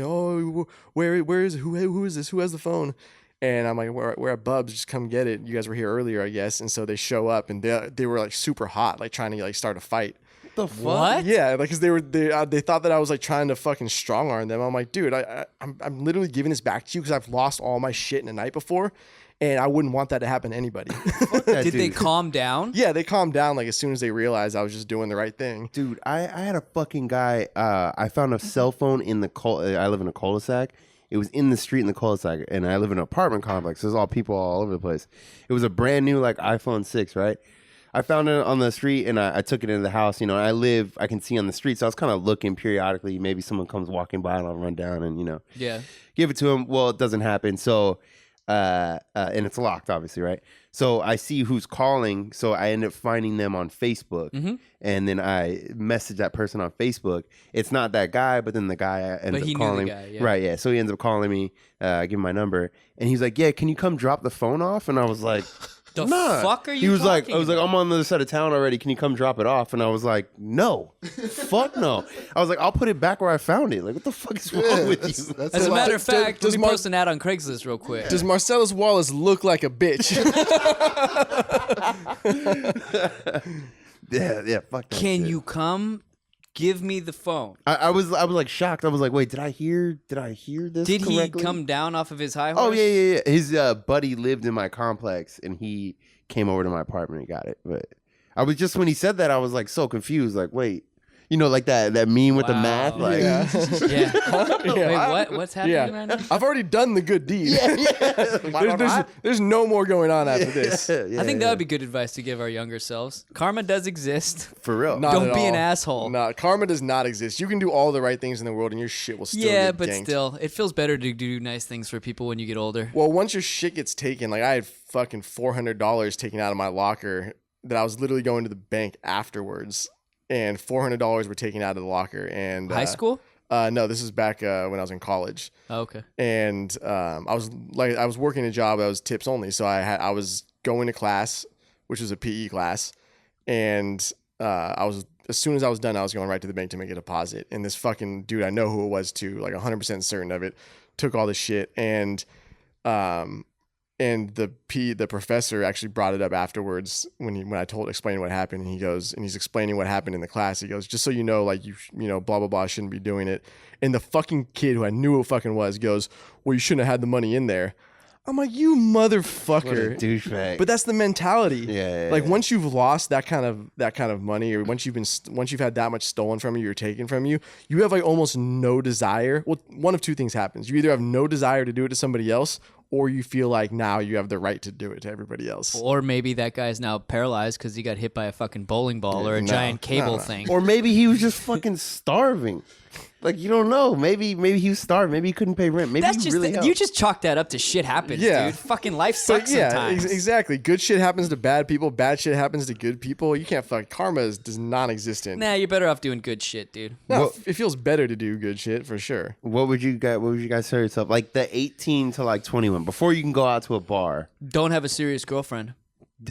where is it? Who is this? Who has the phone? And I'm like, we're at Bub's, just come get it. You guys were here earlier, I guess. And so they show up, and they were like super hot, like trying to like start a fight. the fuck? What? Yeah, like, because they thought that I was like trying to fucking strong arm them. I'm like, dude, I'm literally giving this back to you because I've lost all my shit in the night before, and I wouldn't want that to happen to anybody. Did they calm down? Yeah, they calmed down like as soon as they realized I was just doing the right thing. Dude, I had a fucking guy. I found a cell phone in the I live in a cul-de-sac. It was in the street in the cul-de-sac, and I live in an apartment complex. There's all people all over the place. It was a brand new like iPhone 6, right? I found it on the street, and I took it into the house. I can see on the street, so I was kind of looking periodically. Maybe someone comes walking by, and I'll run down and give it to him. Well, it doesn't happen. So, and it's locked, obviously, right? So I see who's calling. So I end up finding them on Facebook, and then I message that person on Facebook. It's not that guy, but then the guy ends up calling. Knew the guy, yeah. Right? Yeah. So he ends up calling me. I give him my number, and he's like, "Yeah, can you come drop the phone off?" And I was like, The nah. fuck are you He was like, talking I was like, about? I'm on the other side of town already. Can you come drop it off? And I was like, no, fuck no. I was like, I'll put it back where I found it. Like, what the fuck is wrong with you? As a matter of fact, does let me post an ad on Craigslist real quick. Does Marcellus Wallace look like a bitch? yeah, fuck that Can shit. you come give me the phone? I was like shocked. I was like, wait, did I hear this Did he correctly? come down off of his high horse? Oh yeah. His buddy lived in my complex, and he came over to my apartment and got it. But I was just when he said that, I was like so confused. Like, wait, you know, like that meme with the math. Like, Yeah. Yeah. Wait, what's happening right now? I've already done the good deed. There's no more going on after this. I think that would be good advice to give our younger selves. Karma does exist. for real. Not Don't at be an all. asshole. No, karma does not exist. You can do all the right things in the world and your shit will still Yeah, get but ganked. still, it feels better to do nice things for people when you get older. Well, once your shit gets taken, like I had fucking $400 taken out of my locker that I was literally going to the bank afterwards, and $400 were taken out of the locker. And High school? No, this is back when I was in college. Oh, okay. And I was working a job that was tips only, so I was going to class, which was a PE class, and as soon as I was done, I was going right to the bank to make a deposit. And this fucking dude, I know who it was too, like 100% certain of it, took all this shit. And the professor actually brought it up afterwards when I explained what happened. And he goes, and he's explaining what happened in the class. He goes, just so you know, like you know, blah blah blah, shouldn't be doing it. And the fucking kid who I knew who it fucking was goes, well, you shouldn't have had the money in there. I'm like, you motherfucker, What a douchebag. but that's the mentality. Yeah, Like once you've lost that kind of money, or once you've had that much stolen from you or taken from you, you have like almost no desire. Well, one of two things happens: you either have no desire to do it to somebody else, or you feel like now you have the right to do it to everybody else. Or maybe that guy's now paralyzed because he got hit by a fucking bowling ball or a giant cable thing. Or maybe he was just fucking starving. Like, you don't know. Maybe he was starving. Maybe he couldn't pay rent. Maybe That's he just really helped. you just chalk that up to shit happens, Yeah. dude. Fucking life But sucks yeah, sometimes. exactly. Good shit happens to bad people. Bad shit happens to good people. You can't fuck. Karma is non-existent. Nah, you're better off doing good shit, dude. No, it feels better to do good shit for sure. What would you guys tell yourself? Like the 18 to like 21, before you can go out to a bar. Don't have a serious girlfriend.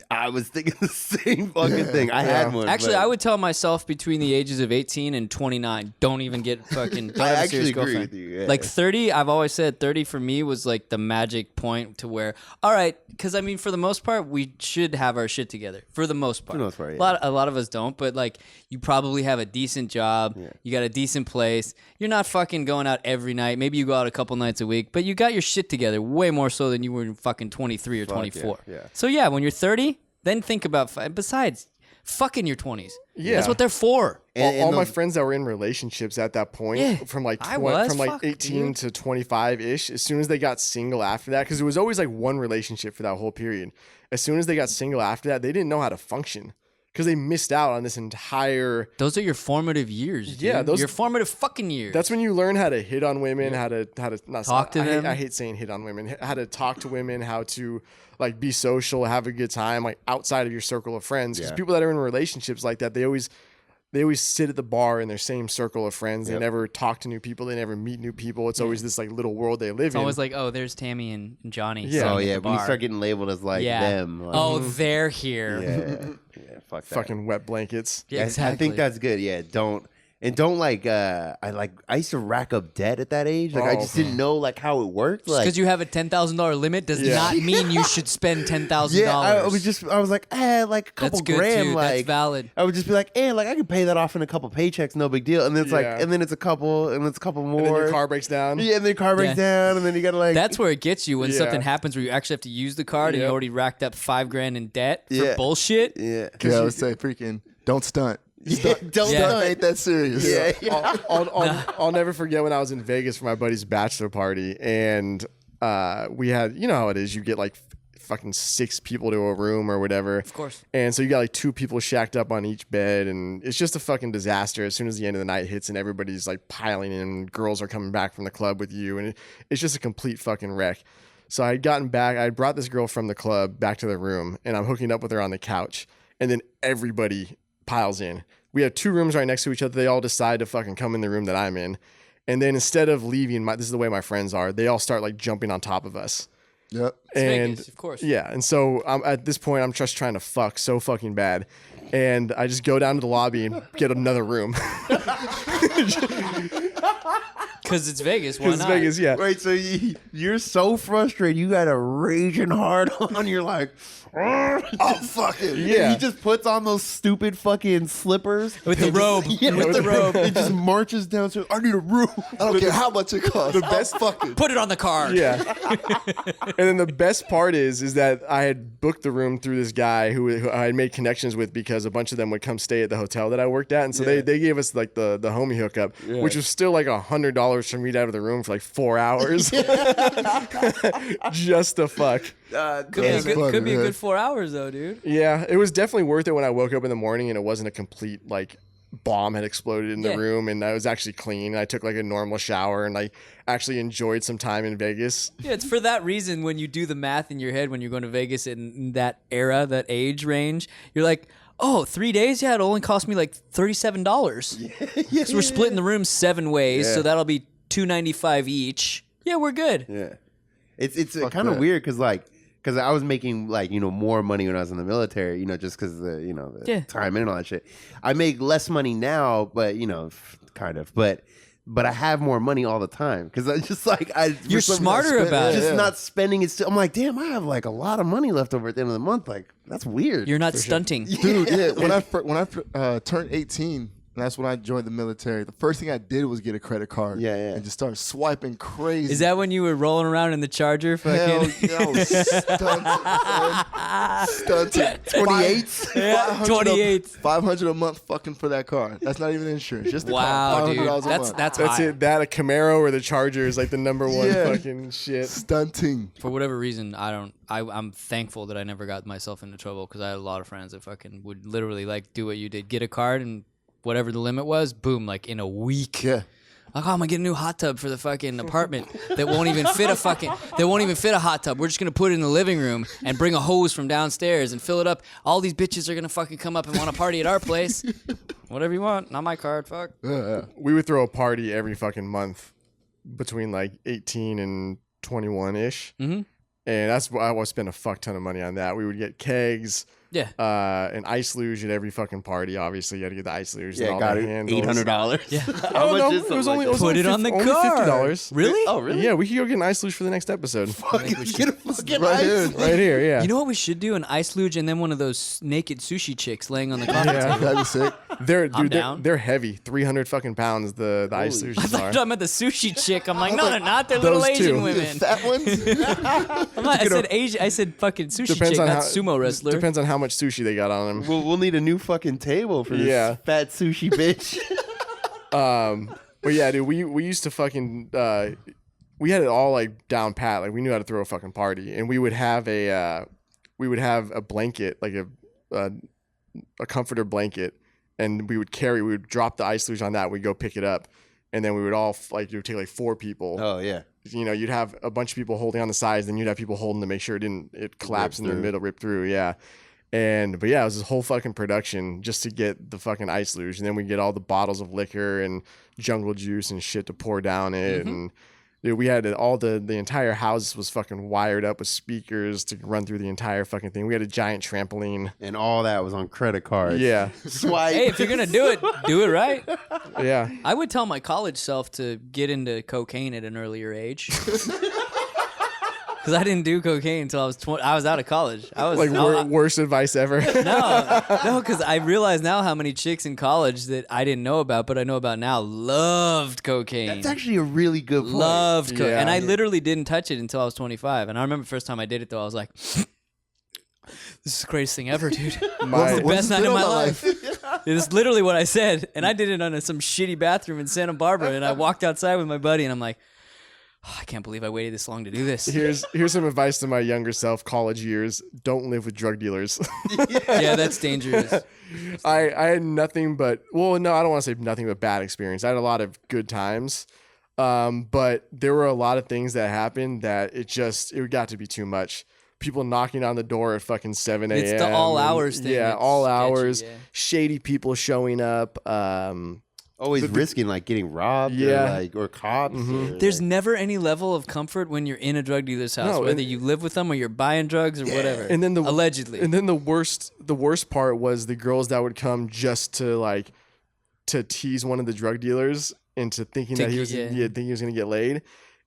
I was thinking the same fucking thing. I had one. Actually, but I would tell myself between the ages of 18 and 29, don't even get fucking. Don't I have a actually serious agree girlfriend. with you, yeah. Like 30, I've always said 30 for me was like the magic point to where, all right, because I mean, for the most part, we should have our shit together. For the most part, yeah. a lot of us don't, but like you probably have a decent job, you got a decent place. You're not fucking going out every night. Maybe you go out a couple nights a week, but you got your shit together way more so than you were in fucking 23 or 24. yeah. So yeah, when you're 30. Then think about, besides, fuck in your 20s. Yeah. That's what they're for. All my friends that were in relationships at that point, Yeah, from like I was. Fuck, 18 dude. to 25 ish, as soon as they got single after that, because it was always like one relationship for that whole period. As soon as they got single after that, they didn't know how to function because they missed out on this entire. Those are your formative years. Dude. Yeah, those- your formative fucking years. That's when you learn how to hit on women, how to not Talk to them. I hate saying hit on women. How to talk to women, how to like be social, have a good time, like outside of your circle of friends. Because people that are in relationships like that, they always sit at the bar in their same circle of friends. They never talk to new people. They never meet new people. It's always this like little world they live it's in. always like, oh, there's Tammy and Johnny. Yeah. sitting Oh at yeah, the when you bar. start getting labeled as like them. Like, Oh, they're here. yeah, fuck that. fucking wet blankets. Yeah, I exactly. think that's good. Yeah, don't like I used to rack up debt at that age. Like I just didn't know like how it worked. Like because you have a $10,000 limit does Yeah. not mean you should spend $10,000. yeah, I was like, like a couple That's good grand. too. Like That's valid. I would just be like, like I could pay that off in a couple paychecks, no big deal. And then it's like, Yeah. and then it's a couple, and it's a couple more. And then your car breaks down. Yeah, and then your car breaks Yeah. down, and then you gotta like. That's where it gets you when Yeah. something happens where you actually have to use the card and you Yep. already racked up $5,000 in debt for Yeah. bullshit. yeah. Yeah, I would say freaking don't stunt. Don't Yeah. stunt. Ain't that serious? Yeah. I'll never forget when I was in Vegas for my buddy's bachelor party, and we had, you know how it is, you get like fucking 6 people to a room or whatever. Of course. And so you got like 2 people shacked up on each bed, and it's just a fucking disaster as soon as the end of the night hits and everybody's like piling in, girls are coming back from the club with you, and it's just a complete fucking wreck. So I had gotten back, I brought this girl from the club back to the room, and I'm hooking up with her on the couch, and then everybody piles in. We have 2 rooms right next to each other. They all decide to fucking come in the room that I'm in. And then instead of leaving, this is the way my friends are, they all start like jumping on top of us. Yep. It's And Vegas, of course. yeah, and so at this point, I'm just trying to fuck so fucking bad. And I just go down to the lobby and get another room. Because it's Vegas. Why Because not? Vegas, yeah. Wait, so you're so frustrated. You got a raging hard on. You're like, oh, fuck it. Yeah. He just puts on those stupid fucking slippers. With the robe. Yeah, with the robe. It just marches down to, I need a room. I don't care how much it costs. The best fucking. Put it on the card. Yeah. And then the best part is that I had booked the room through this guy who I had made connections with because a bunch of them would come stay at the hotel that I worked at. And so they gave us like the homie hookup, which was still like $100 for me to out of the room for like 4 hours. Just to fuck. Could be a good 4 hours though, dude. Yeah, it was definitely worth it when I woke up in the morning and it wasn't a complete like bomb had exploded in the room and I was actually clean. I took like a normal shower and I actually enjoyed some time in Vegas. Yeah, it's for that reason when you do the math in your head when you're going to Vegas in that era, that age range, you're like, oh, 3 days? Yeah, it only cost me like $37. So we're splitting the room 7 ways, so that'll be $295 each. Yeah, we're good. Yeah. It's kind of weird because I was making like, more money when I was in the military, just because the time in and all that shit. I make less money now, but kind of, but I have more money all the time because I just like you're smarter about it. Just not spending it. I'm like, damn, I have like a lot of money left over at the end of the month. Like that's weird. You're not stunting, dude. Yeah, when I turned 18. That's when I joined the military. The first thing I did was get a credit card. Yeah. And just start swiping crazy. Is that when you were rolling around in the Charger? Hell, Fucking yeah, I was stunting. 28. Yeah, 28. 500 a month fucking for that car. That's not even insurance. Just the Wow, car. dude. $500 a month. That's That's high. it. That a Camaro or the Charger is like the number one fucking shit. Stunting. For whatever reason, I'm thankful that I never got myself into trouble because I had a lot of friends that fucking would literally like do what you did, get a card and whatever the limit was, boom, like in a week. Yeah. Like, oh, I'm gonna get a new hot tub for the fucking apartment that won't even fit a hot tub. We're just gonna put it in the living room and bring a hose from downstairs and fill it up. All these bitches are gonna fucking come up and want to party at our place. Whatever you want, not my card, fuck. We would throw a party every fucking month between like 18 and 21-ish. Mm-hmm. And that's why I would spend a fuck ton of money on that. We would get kegs, Yeah. an ice luge at every fucking party. Obviously, you had to get the ice luge. and Yeah, all got the it. handles. $800. Yeah. How Oh, much no, is it was something only, like that? Put only it on the only card. $50. Really? Oh, really? Yeah, we could go get an ice luge for the next episode. Fucking get a fucking Right ice. here. Right here, yeah. You know what we should do? An ice luge and then one of those naked sushi chicks laying on the coffee Yeah. table. That'd be sick. They're down. they're heavy, 300 fucking pounds. The ice Holy I luges thought you are. were talking about the sushi chick. I'm like, no, they're not. They're little Those Asian two. The women. fat ones? I'm not, I said Asian. I said fucking sushi chick, not sumo wrestler. Depends on how much sushi they got on them. We'll need a new fucking table for this fat sushi bitch. But yeah, dude, we used to fucking we had it all like down pat. Like we knew how to throw a fucking party, and we would have a blanket, like a comforter blanket, and we would drop the ice luge on that. We'd go pick it up, and then we would all it would take like 4 people. Oh yeah. You'd have a bunch of people holding on the sides, then you'd have people holding to make sure it collapsed in the middle, rip through. Yeah. But yeah, it was this whole fucking production just to get the fucking ice luge. And then we get all the bottles of liquor and jungle juice and shit to pour down it. Mm-hmm. And dude, we had the entire house was fucking wired up with speakers to run through the entire fucking thing. We had a giant trampoline. And all that was on credit cards. Yeah. Swipe. Hey, if you're gonna do it right. Yeah. I would tell my college self to get into cocaine at an earlier age. Because I didn't do cocaine until I was 20. I was out of college. I was Like worst advice ever. no, because I realize now how many chicks in college that I didn't know about, but I know about now, loved cocaine. That's actually a really good point. Loved cocaine. Yeah. And I literally didn't touch it until I was 25. And I remember the first time I did it, though, I was like, this is the greatest thing ever, dude. My- The best night of my life. It's literally what I said. And I did it on some shitty bathroom in Santa Barbara. And I walked outside with my buddy, and I'm like, oh, I can't believe I waited this long to do this. Here's some advice to my younger self, college years. Don't live with drug dealers. Yeah, that's dangerous. I had nothing but, well, no, I don't want to say nothing but bad experience. I had a lot of good times. But there were a lot of things that happened that it got to be too much. People knocking on the door at fucking 7 a.m. It's the all hours thing. Yeah, that's all sketchy, hours. yeah. Shady people showing up. Always risking like getting robbed or cops. Mm-hmm. Or, There's never any level of comfort when you're in a drug dealer's house, No, whether and- you live with them or you're buying drugs or whatever. And then allegedly. And then the worst part was the girls that would come just to tease one of the drug dealers, into thinking that he was gonna get laid.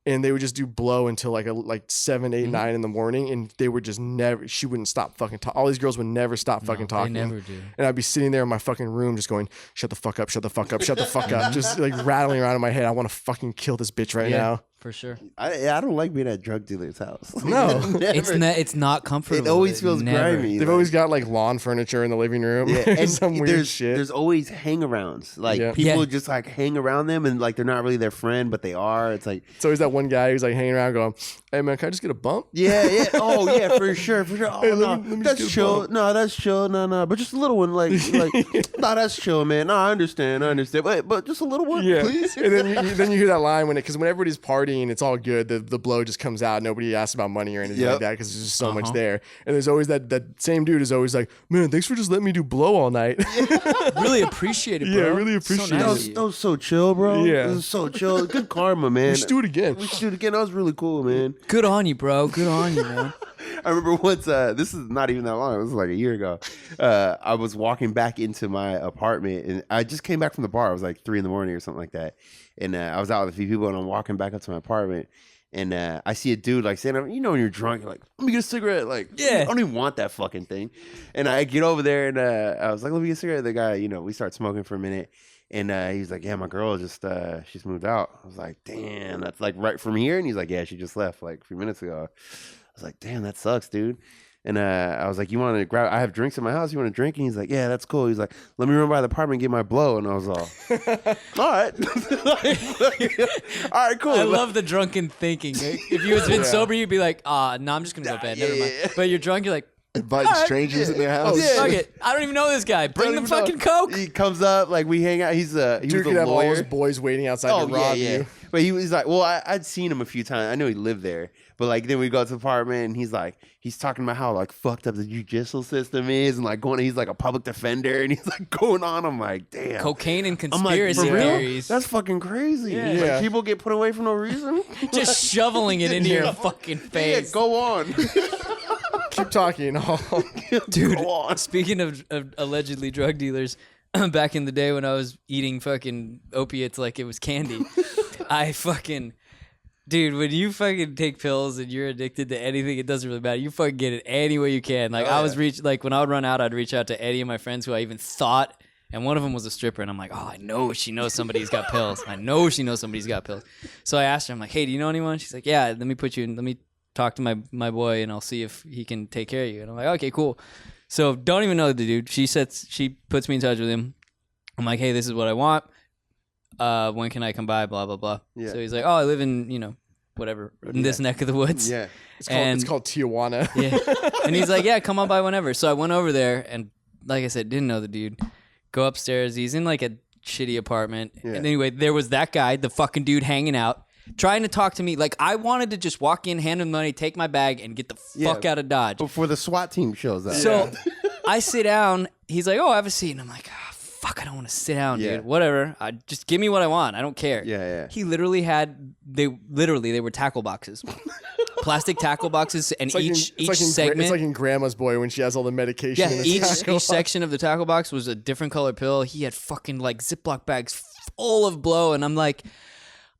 And they would just do blow until like 7, 8, 9 in the morning, and they would just never. She wouldn't stop fucking talking. All these girls would never stop fucking talking. They never do. And I'd be sitting there in my fucking room, just going, "Shut the fuck up! Shut the fuck up! Shut the fuck up!" Just like rattling around in my head. I want to fucking kill this bitch right now. For sure. I don't like being at drug dealer's house. No. It's not comfortable. It always feels grimy. They've always got like lawn furniture in the living room. Yeah, and some weird shit. There's always hang-arounds. Like people just like hang around them, and like they're not really their friend, but they are. It's like it's always that one guy who's like hanging around, going, "Hey man, can I just get a bump?" Yeah. Oh yeah, for sure. Oh Hey, no, let me that's just get a chill. bump. No, that's chill. No, but just a little one. Like no, that's chill, man. No, I understand. But just a little one, please. And then you hear that line because when everybody's partying, it's all good. The blow just comes out. Nobody asks about money or anything like that because there's just so much there. And there's always that same dude is always like, "Man, thanks for just letting me do blow all night." Really appreciate it, bro. Yeah, really appreciate it. That was so chill, bro. Yeah. It was so chill. Good karma, man. We should do it again. That was really cool, man. Good on you, bro. Good on you, man. I remember once, this is not even that long, it was like a year ago. I was walking back into my apartment, and I just came back from the bar. It was like 3 a.m. or something like that. And I was out with a few people, and I'm walking back up to my apartment. And I see a dude like saying, you know, when you're drunk, you're like, let me get a cigarette. Like, I don't even want that fucking thing. And I get over there and I was like, let me get a cigarette. The guy, you know, we start smoking for a minute. And he's like, yeah, my girl just, she's moved out. I was like, damn, that's like right from here. And he's like, yeah, she just left like a few minutes ago. I was like, damn, that sucks, dude. And I was like, you want to grab, I have drinks in my house. You want to drink? And he's like, yeah, that's cool. He's like, let me run by the apartment and get my blow. And I was all, all right. All right, cool. I love the drunken thinking. If you had been sober, you'd be like, no, I'm just going to go to bed. Never mind. But you're drunk, you're like, Inviting strangers in their house. fuck it. I don't even know this guy. Bring the fucking Coke. He comes up, like we hang out. He was a Dude could have all lawyer. his boys waiting outside to rob you. But he was like, well, I'd seen him a few times. I knew he lived there. But like then we go to the apartment and he's like, he's talking about how like fucked up the judicial system is and like he's like a public defender and he's like going on. I'm like, damn. Cocaine and I'm conspiracy like, for real? theories. That's fucking crazy. Yeah. Like, people get put away for no reason. Just shoveling it into your fucking face. Yeah, go on. Keep talking. Dude, Go on. speaking of allegedly drug dealers, back in the day when I was eating fucking opiates like it was candy, dude, when you fucking take pills and you're addicted to anything, it doesn't really matter. You fucking get it any way you can. Like when I would run out, I'd reach out to any of my friends who I even thought, and one of them was a stripper, and I'm like, oh, I know she knows somebody's got pills. I know she knows somebody's got pills. So I asked her, I'm like, hey, do you know anyone? She's like, yeah, let me talk to my boy and I'll see if he can take care of you. And I'm like, okay, cool. So don't even know the dude. She puts me in touch with him. I'm like, hey, this is what I want. When can I come by? Blah, blah, blah. Yeah. So he's like, oh, I live in, whatever, in this neck of the woods. Yeah. It's called Tijuana. Yeah. And he's like, yeah, come on by whenever. So I went over there and like I said, didn't know the dude. Go upstairs. He's in like a shitty apartment. Yeah. And anyway, there was that guy, the fucking dude hanging out. Trying to talk to me. Like, I wanted to just walk in, hand him money, take my bag, and get the fuck out of Dodge. Before the SWAT team shows up. So I sit down. He's like, oh, have a seat. And I'm like, fuck, I don't want to sit down, dude. Whatever. Just give me what I want. I don't care. Yeah. He literally they were tackle boxes. Plastic tackle boxes, and each segment. It's like in Grandma's Boy when she has all the medication. Yeah, in the each section of the tackle box was a different color pill. He had fucking like Ziploc bags full of blow, and I'm like,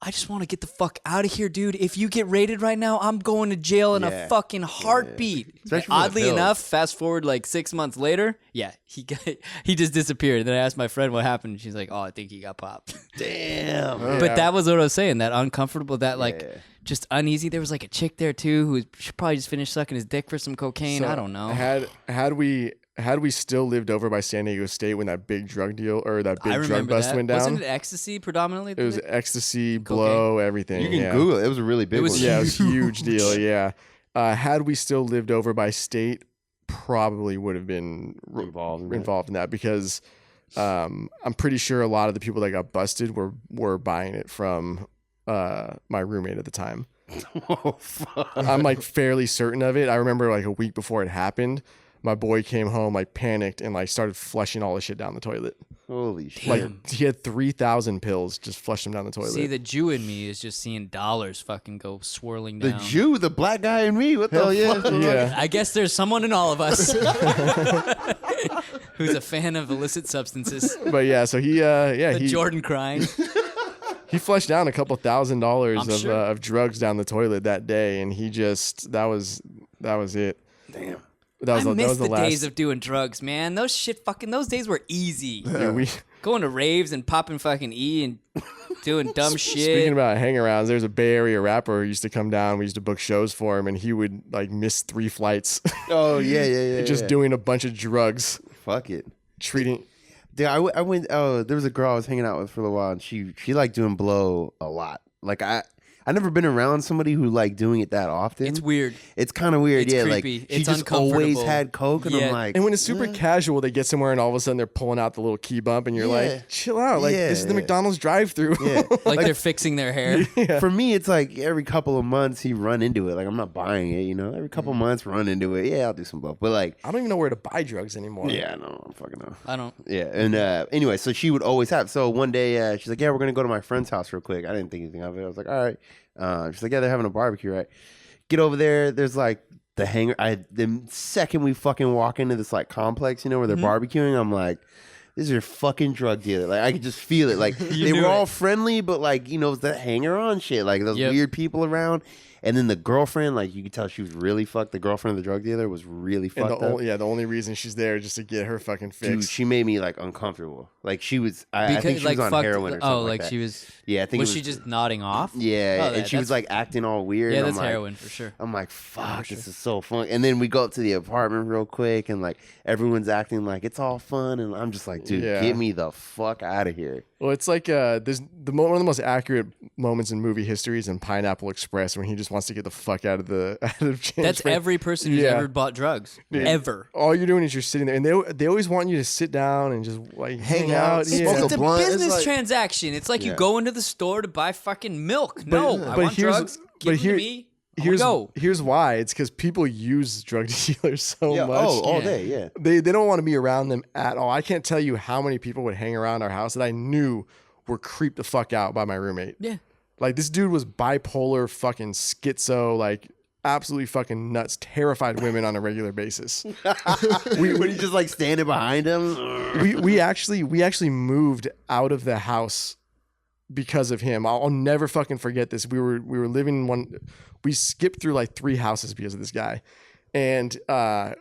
I just want to get the fuck out of here, dude. If you get raided right now, I'm going to jail in a fucking heartbeat. Oddly enough, fast forward like 6 months later, he just disappeared. And then I asked my friend what happened, and she's like, oh, I think he got popped. Damn. But that was what I was saying, that uncomfortable, that like just uneasy. There was like a chick there too who probably just finished sucking his dick for some cocaine. I don't know. Had we still lived over by San Diego State when that big drug deal or that big drug bust went down? Wasn't it ecstasy predominantly? It was ecstasy, blow, everything. You can Google it. It was a really big one. Yeah, it was a huge deal. Yeah. Had we still lived over by State, probably would have been involved in that because I'm pretty sure a lot of the people that got busted were buying it from my roommate at the time. Oh, fuck. I'm like fairly certain of it. I remember like a week before it happened, my boy came home, like panicked and like started flushing all the shit down the toilet. Holy shit. Like he had 3,000 pills, just flushed them down the toilet. See, the Jew in me is just seeing dollars fucking go swirling down. The Jew, the black guy in me. What the fuck? Yeah. I guess there's someone in all of us who's a fan of illicit substances. But yeah, so he Jordan crying. he flushed down a couple $1,000 I'm sure. of drugs down the toilet that day, and he just that was it. Damn. I miss the days of doing drugs, man. Those days were easy. Yeah, Going to raves and popping fucking E and doing dumb shit. Speaking about hangarounds, there's a Bay Area rapper who used to come down. We used to book shows for him, and he would like miss 3 flights. Oh yeah. Just doing a bunch of drugs. Fuck it. Treating. Dude, I went. Oh, there was a girl I was hanging out with for a little while, and she liked doing blow a lot. Like I never been around somebody who like doing it that often. It's weird. It's kind of weird. It's yeah, creepy. like she It's just always uncomfortable. had coke, and Yeah. I'm like, And when it's super casual, they get somewhere and all of a sudden they're pulling out the little key bump, and you're Yeah. like, chill out. Like, this is the Yeah. McDonald's drive-thru. yeah. Like they're fixing their hair. Yeah. For me, it's like every couple of months he run into it. Like I'm not buying it, you know. Every couple of months, run into it. Yeah, I'll do some blow. But like, I don't even know where to buy drugs anymore. yeah, no, I'm fucking know. I don't. Yeah, and anyway, so she would always have. So one day, she's like, "Yeah, we're gonna go to my friend's house real quick." I didn't think anything of it. I was like, "All right." She's like, "Yeah, they're having a barbecue, right?" Get over there. There's like the hangar. The second we fucking walk into this like complex, you know, where they're barbecuing, I'm like, "This is your fucking drug dealer." Like I could just feel it. Like they knew were all it. friendly, but like you know, it's that hanger on shit. Like those Yep. weird people around. And then the girlfriend, like you could tell she was really fucked. The girlfriend of the drug dealer was really And fucked the up. only, the only reason she's there is just to get her fucking Dude, fixed. she made me like uncomfortable. Like she was, I think she was on heroin or something. Oh, like like that. she was. Yeah, I think Was it she just nodding off? Yeah, Oh, and she was that's- like acting all weird. Yeah, and that's I'm like, heroin for sure. I'm like, fuck, this is so fun. And then we go up to the apartment real quick, and like everyone's acting like it's all fun, and I'm just like, dude, Yeah. get me the fuck out of here. Well, it's like there's one of the most accurate moments in movie history is in Pineapple Express when he just wants to get the fuck out of the James That's Franco. every person who's Yeah. ever bought drugs. Yeah. Ever. All you're doing is you're sitting there, and they always want you to sit down and just like hang out, out. smoke Yeah. It's a blunt. It's business like- transaction. It's like you Yeah. go into the store to buy fucking milk. No, I but want here's- drugs. but Give them here- to me. I wanna go. Here's why. It's because people use drug dealers so Yeah, much. oh, all Yeah. day, yeah. They don't want to be around them at all. I can't tell you how many people would hang around our house that I knew were creeped the fuck out by my roommate. Yeah. Like this dude was bipolar, fucking schizo, like absolutely fucking nuts, terrified women on a regular basis. When you just like standing behind him. we actually moved out of the house because of him. I'll never fucking forget this. We were living in one. We skipped through like 3 houses because of this guy, and I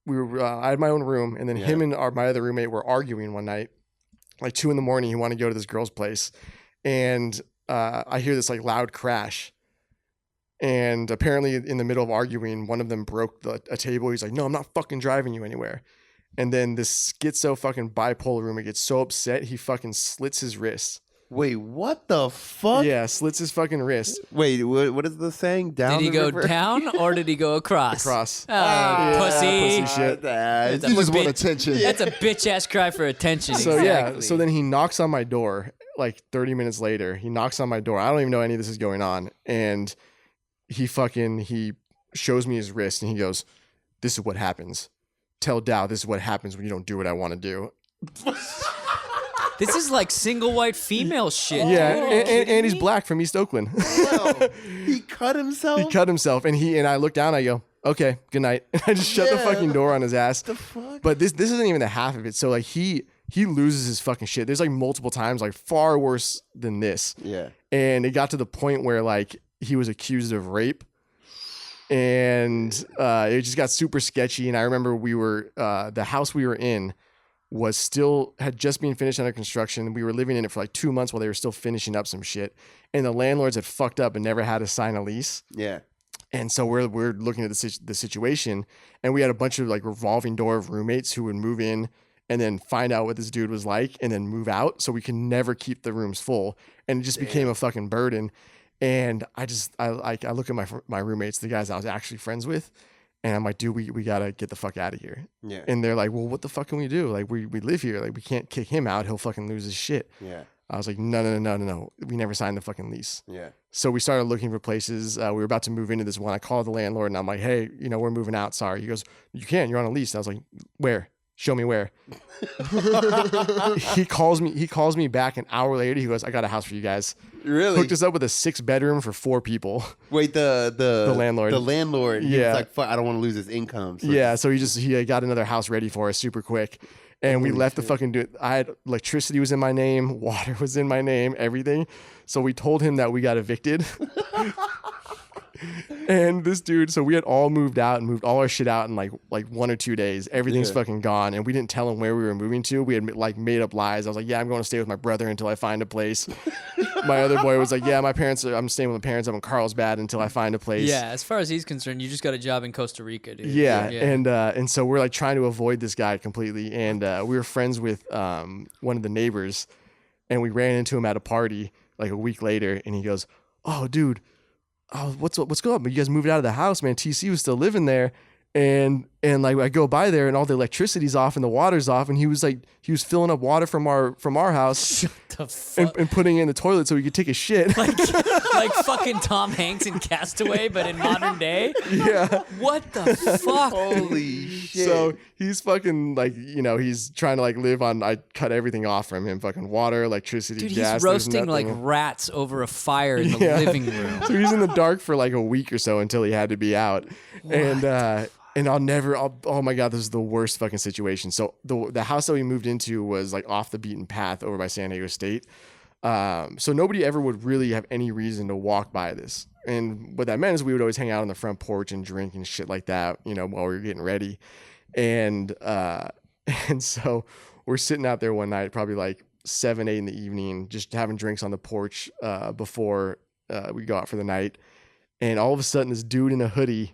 had my own room, and then him and my other roommate were arguing one night, like 2 a.m. He wanted to go to this girl's place, and I hear this like loud crash. And apparently, in the middle of arguing, one of them broke a table. He's like, "No, I'm not fucking driving you anywhere." And then this schizo fucking bipolar roommate gets so upset, he fucking slits his wrist. Wait, what the fuck? Yeah, slits his fucking wrist Wait, what is the saying? Down Did he the go river? down or did he go across? across. Oh, pussy. pussy shit. That's a You just want bit- attention. That's a bitch ass cry for attention. So yeah, exactly. so then he knocks on my door like 30 minutes later. He knocks on my door. I don't even know any of this is going on. And he shows me his wrist and he goes, "This is what happens. Tell Dow this is what happens when you don't do what I want to do." This is like single white female shit. Yeah, dude. and he's black from East Oakland. He cut himself? He cut himself, and I look down. I go, "Okay, good night." And I just shut the fucking door on his ass. The fuck? But this isn't even the half of it. So like he loses his fucking shit. There's like multiple times, like far worse than this. Yeah. And it got to the point where like he was accused of rape, and it just got super sketchy. And I remember the house we were in had just been finished under construction. We were living in it for like 2 months while they were still finishing up some shit, and the landlords had fucked up and never had to sign a lease. Yeah. And so we're looking at the situation, and we had a bunch of like revolving door of roommates who would move in and then find out what this dude was like and then move out, so we could never keep the rooms full, and it just became a fucking burden. And I look at my roommates, the guys I was actually friends with, and I'm like, "Dude, we gotta get the fuck out of here." Yeah. And they're like, "Well, what the fuck can we do? Like we live here, like we can't kick him out, he'll fucking lose his shit." Yeah. I was like, no. We never signed the fucking lease. Yeah. So we started looking for places. We were about to move into this one. I called the landlord and I'm like, "Hey, we're moving out. Sorry." He goes, "You can. You're on a lease." And I was like, "Where? Show me where." He calls me back an hour later. He goes, "I got a house for you guys." Really? Hooked us up with a 6-bedroom for 4 people. Wait, the landlord. The landlord. He Yeah. was like, fuck, I don't want to lose his income. So Yeah. So he got another house ready for us super quick. And we Holy left the shit. fucking dude. I had electricity was in my name, water was in my name, everything. So we told him that we got evicted. And this dude, so we had all moved out and moved all our shit out in like 1 or 2 days. Everything's fucking gone, and we didn't tell him where we were moving to. We had like made up lies. I was like, "Yeah, I'm going to stay with my brother until I find a place." My other boy was like, "Yeah, I'm staying with my parents up in Carlsbad until I find a place." Yeah, as far as he's concerned, you just got a job in Costa Rica, dude. Yeah, and so we're like trying to avoid this guy completely, and we were friends with one of the neighbors, and we ran into him at a party like a week later, and he goes, "Oh, dude, what's going on? You guys moved out of the house, man. TC was still living there." And like I go by there and all the electricity's off and the water's off, and he was filling up water from our house The fuck? and putting it in the toilet so he could take a shit. like fucking Tom Hanks in Castaway, but in modern day. Yeah. What the fuck? Holy shit. So he's fucking like, he's trying to like live on, I cut everything off from him, fucking water, electricity, Dude, gas. he's there's roasting like nothing. rats over a fire in the Yeah. living room. So he's in the dark for like a week or so until he had to be out. And oh my God, this is the worst fucking situation. So the house that we moved into was like off the beaten path over by San Diego State. So nobody ever would really have any reason to walk by this. And what that meant is we would always hang out on the front porch and drink and shit like that, while we were getting ready. And so we're sitting out there one night, probably like 7, 8 in the evening, just having drinks on the porch before we go out for the night. And all of a sudden, this dude in a hoodie,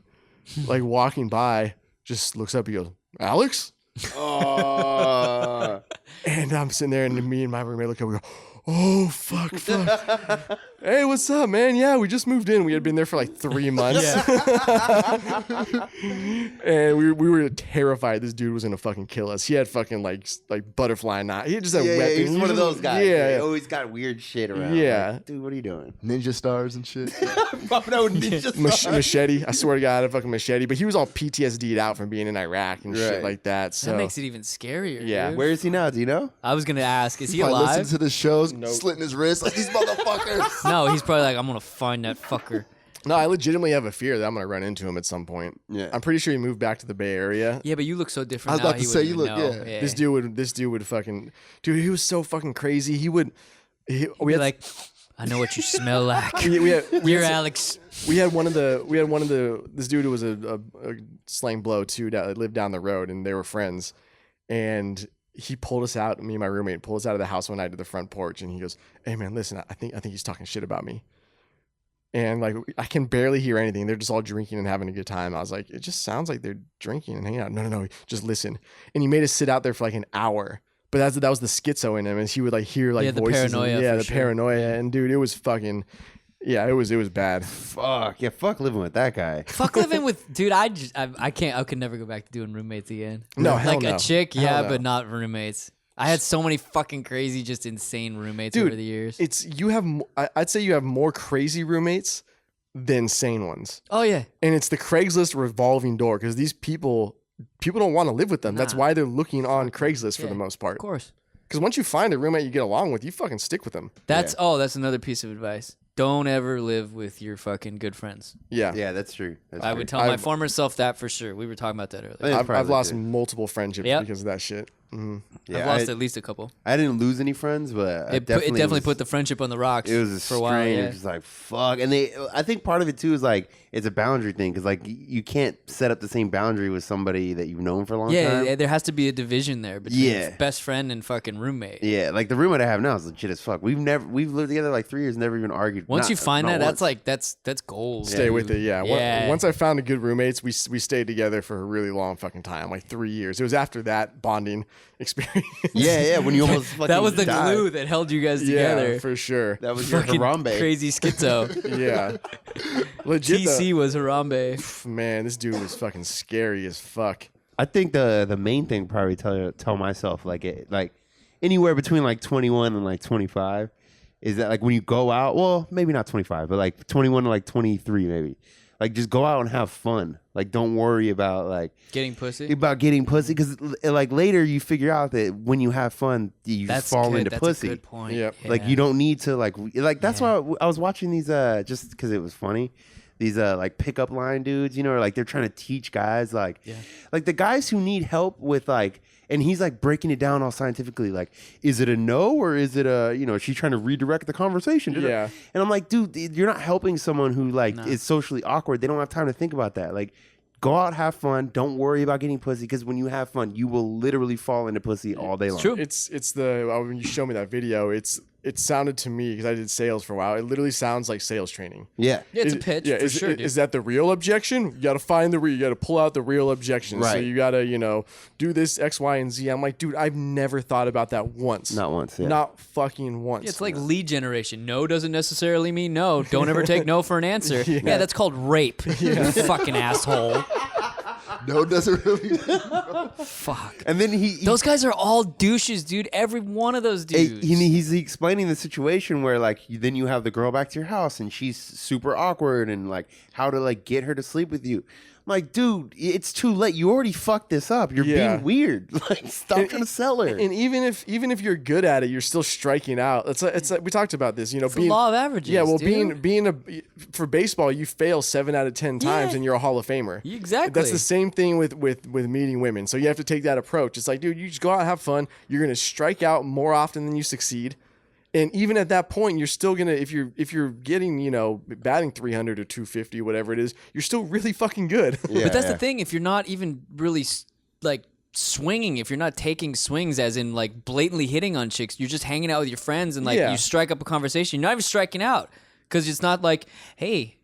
like walking by, just looks up. He goes, "Alex?" Oh. And I'm sitting there, and me and my roommate look up. We go, "Oh fuck!" Hey, what's up, man? Yeah, we just moved in. We had been there for like 3 months. And we were terrified this dude was gonna fucking kill us. He had fucking like butterfly knot. He just had weapons. He's one of those guys. Yeah. He always got weird shit around. Yeah. Like, dude, what are you doing? Ninja stars and shit. Popping out with ninja stars. Machete. I swear to God, a fucking machete. But he was all PTSD'd out from being in Iraq and shit Right. like that. So That makes it even scarier. Yeah. Dude. Where is he now? Do you know? I was gonna ask, is he Probably alive? listen to the shows, slitting his wrist like these motherfuckers. No, he's probably like, I'm gonna find that fucker. no, I legitimately have a fear that I'm gonna run into him at some point. Yeah. I'm pretty sure he moved back to the Bay Area. Yeah, but you look so different. I was now, about to he say, wouldn't you even look- know. yeah. This dude would fucking dude. He was so fucking crazy. We Be had like, I know what you smell like. we had You're Alex. we had one of the this dude who was a slang blow too that lived down the road, and they were friends, and he pulled us out. Me and my roommate pulled us out of the house one night to the front porch, and he goes, "Hey man, listen, I think he's talking shit about me." And like I can barely hear anything. They're just all drinking and having a good time. I was like, it just sounds like they're drinking and hanging out. No, just listen. And he made us sit out there for like an hour. But that was the schizo in him, and he would like hear like Yeah, the voices. paranoia, Yeah, for the sure. paranoia. And dude, it was fucking. Yeah, it was bad. Fuck. Yeah, fuck living with that guy. Fuck living with, dude. I can't. I could never go back to doing roommates again. No, hell like no. a chick, Hell yeah, no. but not roommates. I had so many fucking crazy, just insane roommates Dude, over the years. I'd say you have more crazy roommates than sane ones. Oh yeah, And it's the Craigslist revolving door because these people don't want to live with them. That's Nah. why they're looking on Craigslist for Yeah, the most part. of course. Because once you find a roommate you get along with, you fucking stick with them. That's another piece of advice. Don't ever live with your fucking good friends. Yeah. Yeah, that's true. That's I true. would tell my I've- former self that for sure. We were talking about that earlier. Yeah, I've probably lost good. multiple friendships Yep. because of that shit. Mhm. Yeah, I've lost at least a couple. I didn't lose any friends, but It definitely put the friendship on the rocks. It was a for a strain. while. It Yeah. was just like fuck, and I think part of it too is like it's a boundary thing because like you can't set up the same boundary with somebody that you've known for a long time. Yeah, there has to be a division there between Yeah. best friend and fucking roommate. Yeah, like the roommate I have now is legit as fuck. We've lived together like 3 years, never even argued. Once you find not that, once. that's like that's gold. Stay dude. with it, yeah. Yeah. Once I found a good roommates, we stayed together for a really long fucking time, like 3 years. It was after that bonding experience. yeah, when you almost fucking That was the died. glue that held you guys Yeah, together. for sure. That was your Fucking Harambe. crazy schizo. Yeah. Legit though. TC was Harambe. Man, this dude was fucking scary as fuck. I think the main thing probably tell myself like anywhere between like 21 and like 25 is that like when you go out, well maybe not 25 but like 21 to like 23 maybe, like just go out and have fun. Like don't worry about like Getting pussy. getting pussy because like later you figure out that when you have fun you just fall good. into That's pussy. a good point. Yep. Like you don't need to like that's why I was watching these just because it was funny. These like pickup line dudes, or like they're trying to teach guys like the guys who need help with like And he's like breaking it down all scientifically, like, is it a no or is it a, you know, is she trying to redirect the conversation? Yeah. And I'm like, dude, you're not helping someone who like is socially awkward. They don't have time to think about that. Like, go out, have fun. Don't worry about getting pussy, because when you have fun, you will literally fall into pussy all day long. True. It's when you show me that video, it sounded to me, because I did sales for a while, it literally sounds like sales training. Yeah. Yeah, it's a pitch for sure, dude. Is that the real objection? You got to find you got to pull out the real objection. So Right. you got to, do this X, Y, and Z. I'm like, dude, I've never thought about that once. Not once. Yeah. Not fucking once. It's like lead generation. No doesn't necessarily mean no. Don't ever take no for an answer. Yeah, that's called rape. You fucking asshole. No, doesn't really. Fuck. And then Those guys are all douches, dude. Every one of those dudes. he's explaining the situation where like then you have the girl back to your house and she's super awkward and like how to like get her to sleep with you. I'm like, dude, it's too late. You already fucked this up. You're being weird. Like, stop trying to sell her. And even if you're good at it, you're still striking out. It's like we talked about this. It's the law of averages. Yeah, well, dude. for baseball, you fail 7 out of 10 times, and you're a Hall of Famer. Exactly. That's the same thing with meeting women. So you have to take that approach. It's like, dude, you just go out and have fun. You're gonna strike out more often than you succeed. And even at that point, you're still gonna if you're getting batting 300 or 250, whatever it is, you're still really fucking good. Yeah, but that's the thing. If you're not even really like swinging, if you're not taking swings, as in like blatantly hitting on chicks, you're just hanging out with your friends and like you strike up a conversation. You're not even striking out, because it's not like, hey,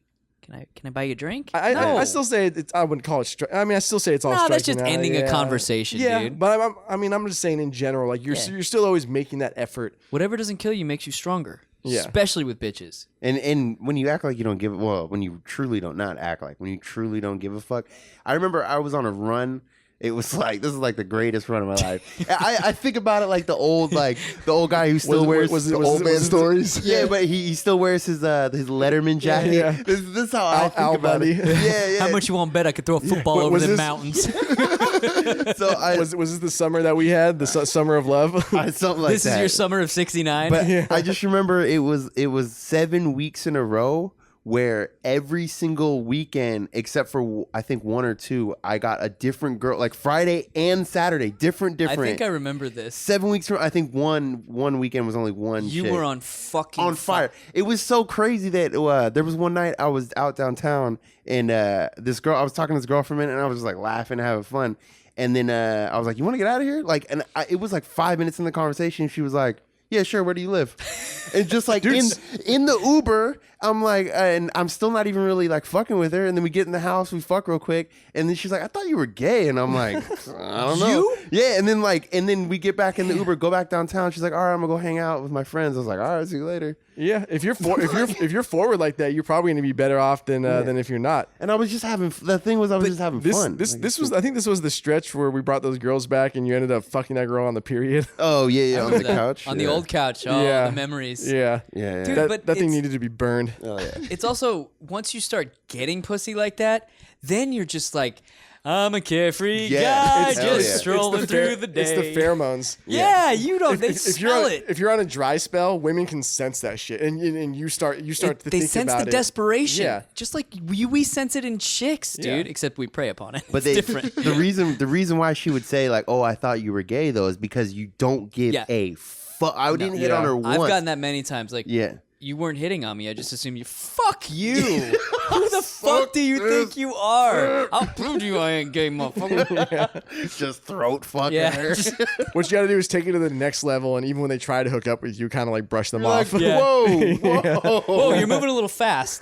can I buy you a drink? I still say I wouldn't call it. I still say it's all. No, that's striking just out. ending a conversation, dude. But I'm just saying in general, like you're still always making that effort. Whatever doesn't kill you makes you stronger. Yeah. Especially with bitches. And when you act like you don't give when you truly don't not act like when you truly don't give a fuck. I remember I was on a run. It was like, this is like the greatest run of my life. I think about it like the old guy who still wears the old man stories. Yeah, but he still wears his Letterman jacket. Yeah. This is how I think about Bundy. it. Yeah. How much you want to bet I could throw a football over the mountains? So was this the summer that we had, the summer of love? something like This that. is your summer of '69. But I just remember it was 7 weeks in a row where every single weekend, except for I think 1 or 2, I got a different girl, like Friday and Saturday, different. I think I remember this. 7 weeks from, I think one weekend was only one. You chick. were on fucking fire. It was so crazy that there was one night I was out downtown and this girl, I was talking to this girl for a minute and I was just like laughing, having fun. And then I was like, you want to get out of here? Like, and it was like 5 minutes in the conversation. She was like, yeah, sure. Where do you live? And just like in the Uber, I'm like, and I'm still not even really like fucking with her. And then we get in the house, we fuck real quick. And then she's like, I thought you were gay. And I'm like, I don't know. You? Yeah. And then we get back in the Uber, go back downtown. She's like, all right, I'm gonna go hang out with my friends. I was like, all right, see you later. Yeah, if you're forward like that, you're probably going to be better off than if you're not. And I was just having fun. I think this was the stretch where we brought those girls back, and you ended up fucking that girl on the period. Oh yeah, on the couch, on the old couch. Oh, Yeah. the memories. Yeah. Dude, but that thing needed to be burned. Oh yeah. It's also, once you start getting pussy like that, then you're just like, I'm a carefree guy just strolling through the day. It's the pheromones. Yeah, you don't. They If smell it. If you're on a dry spell, women can sense that shit, and you start to They think sense about the it. desperation. Yeah. Just like we sense it in chicks, dude. Yeah. Except we prey upon it. But it's different. the reason why she would say like, oh, I thought you were gay though, is because you don't give a fuck. I didn't hit on her once. I've gotten that many times. Like, you weren't hitting on me. I just assumed you. Fuck you. Who the fuck do you think you are? I'll prove to you I ain't gay, motherfucker. Just throat fucking her. What you got to do is take it to the next level, and even when they try to hook up with you, kind of like brush them off. Like, whoa. Whoa, you're moving a little fast.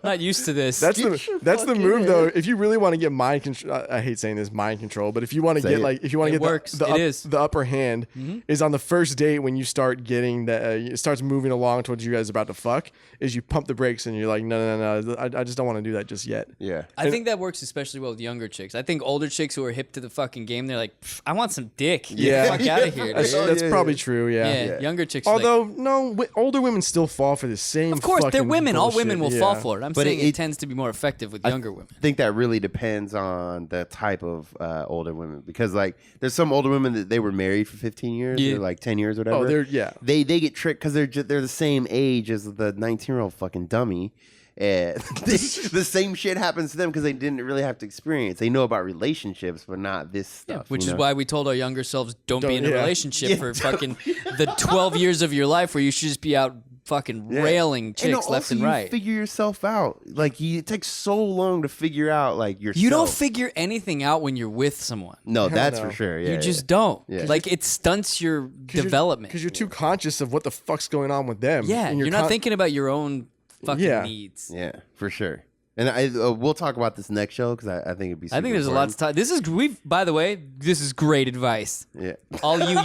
Not used to this. That's the move though. If you really want to get mind control, I hate saying this, mind control, but if you want to get the upper hand, is on the first date when you start getting it starts moving along towards you guys about to fuck. Is you pump the brakes and you're like, no, I just don't want to do that just yet. Yeah, I think that works especially well with younger chicks. I think older chicks who are hip to the fucking game, they're like, I want some dick. Get the fuck out of here. That's probably true. Yeah, younger chicks. Are Although like, older women still fall for the same. Of course, they're women. Bullshit. All women will fall for it. But saying it tends to be more effective with younger women. I think that really depends on the type of older women, because like there's some older women that they were married for 15 years or like 10 years, whatever. Oh, they get tricked because they're the same age as the 19-year-old fucking dummy. And the same shit happens to them because they didn't really have to experience. They know about relationships, but not this stuff. Which you is know? why we told our younger selves don't be in a yeah. relationship for fucking the 12 years of your life where you should just be out fucking railing chicks left and right. You figure yourself out. Like it takes so long to figure out like yourself. You don't figure anything out when you're with someone. No, that's no. for sure. Yeah, You just don't. Yeah. Like it stunts your development. Because you're too conscious of what the fuck's going on with them. Yeah, And you're not thinking about your own fucking needs. Yeah, for sure. And we'll talk about this next show because I think it'd be. I think there's a lot to talk. By the way, this is great advice. Yeah. All you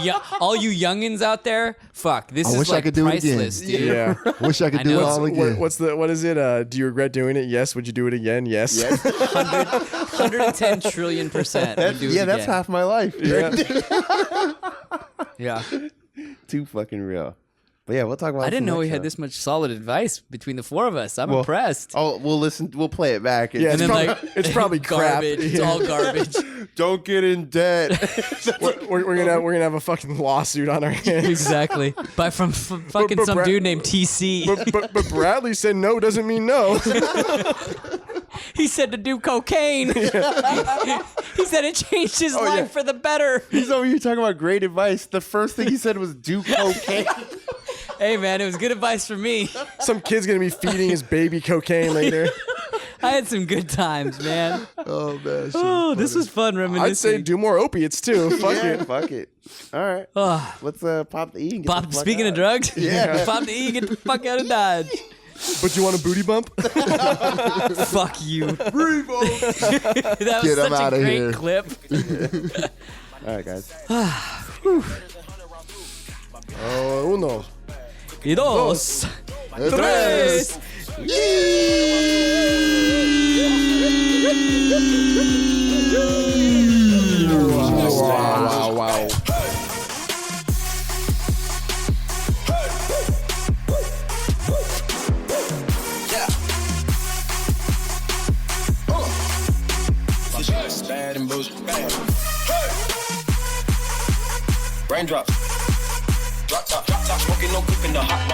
youngins out there, fuck. This I is wish I like could do it again. priceless, dude. Yeah. Wish I could I do know. it all again. What is it? Do you regret doing it? Yes. Would you do it again? Yes. 110 trillion %. That's half my life. Yeah. Too fucking real. But yeah, we'll talk about. I didn't know we next had show. this much solid advice between the four of us. I'm impressed. Oh, we'll listen. We'll play it back. Yeah, And then it's probably crap. garbage. It's all garbage. Don't get in debt. We're gonna have a fucking lawsuit on our hands. Exactly. From fucking but some Brad- dude named TC. But Bradley said no doesn't mean no. He said to do cocaine. He said it changed his life for the better. He's over here talking about great advice. The first thing he said was do cocaine. Hey man, it was good advice for me. Some kid's gonna be feeding his baby cocaine later. I had some good times, man. Oh man. Oh, this was fun reminiscing. I'd say do more opiates too. Fuck it. Fuck it. All right. Oh, Let's pop the E and get Pop, the fuck speaking out. of drugs, Yeah. pop the E and get the fuck out of Dodge. But you want a booty bump? Fuck you. That was Get him such a outta great here. clip. All right, guys. Uno. Y dos. Tres. Wow. Bad and bullshit. Raindrops. Drop top, smoking, no cooking the hot.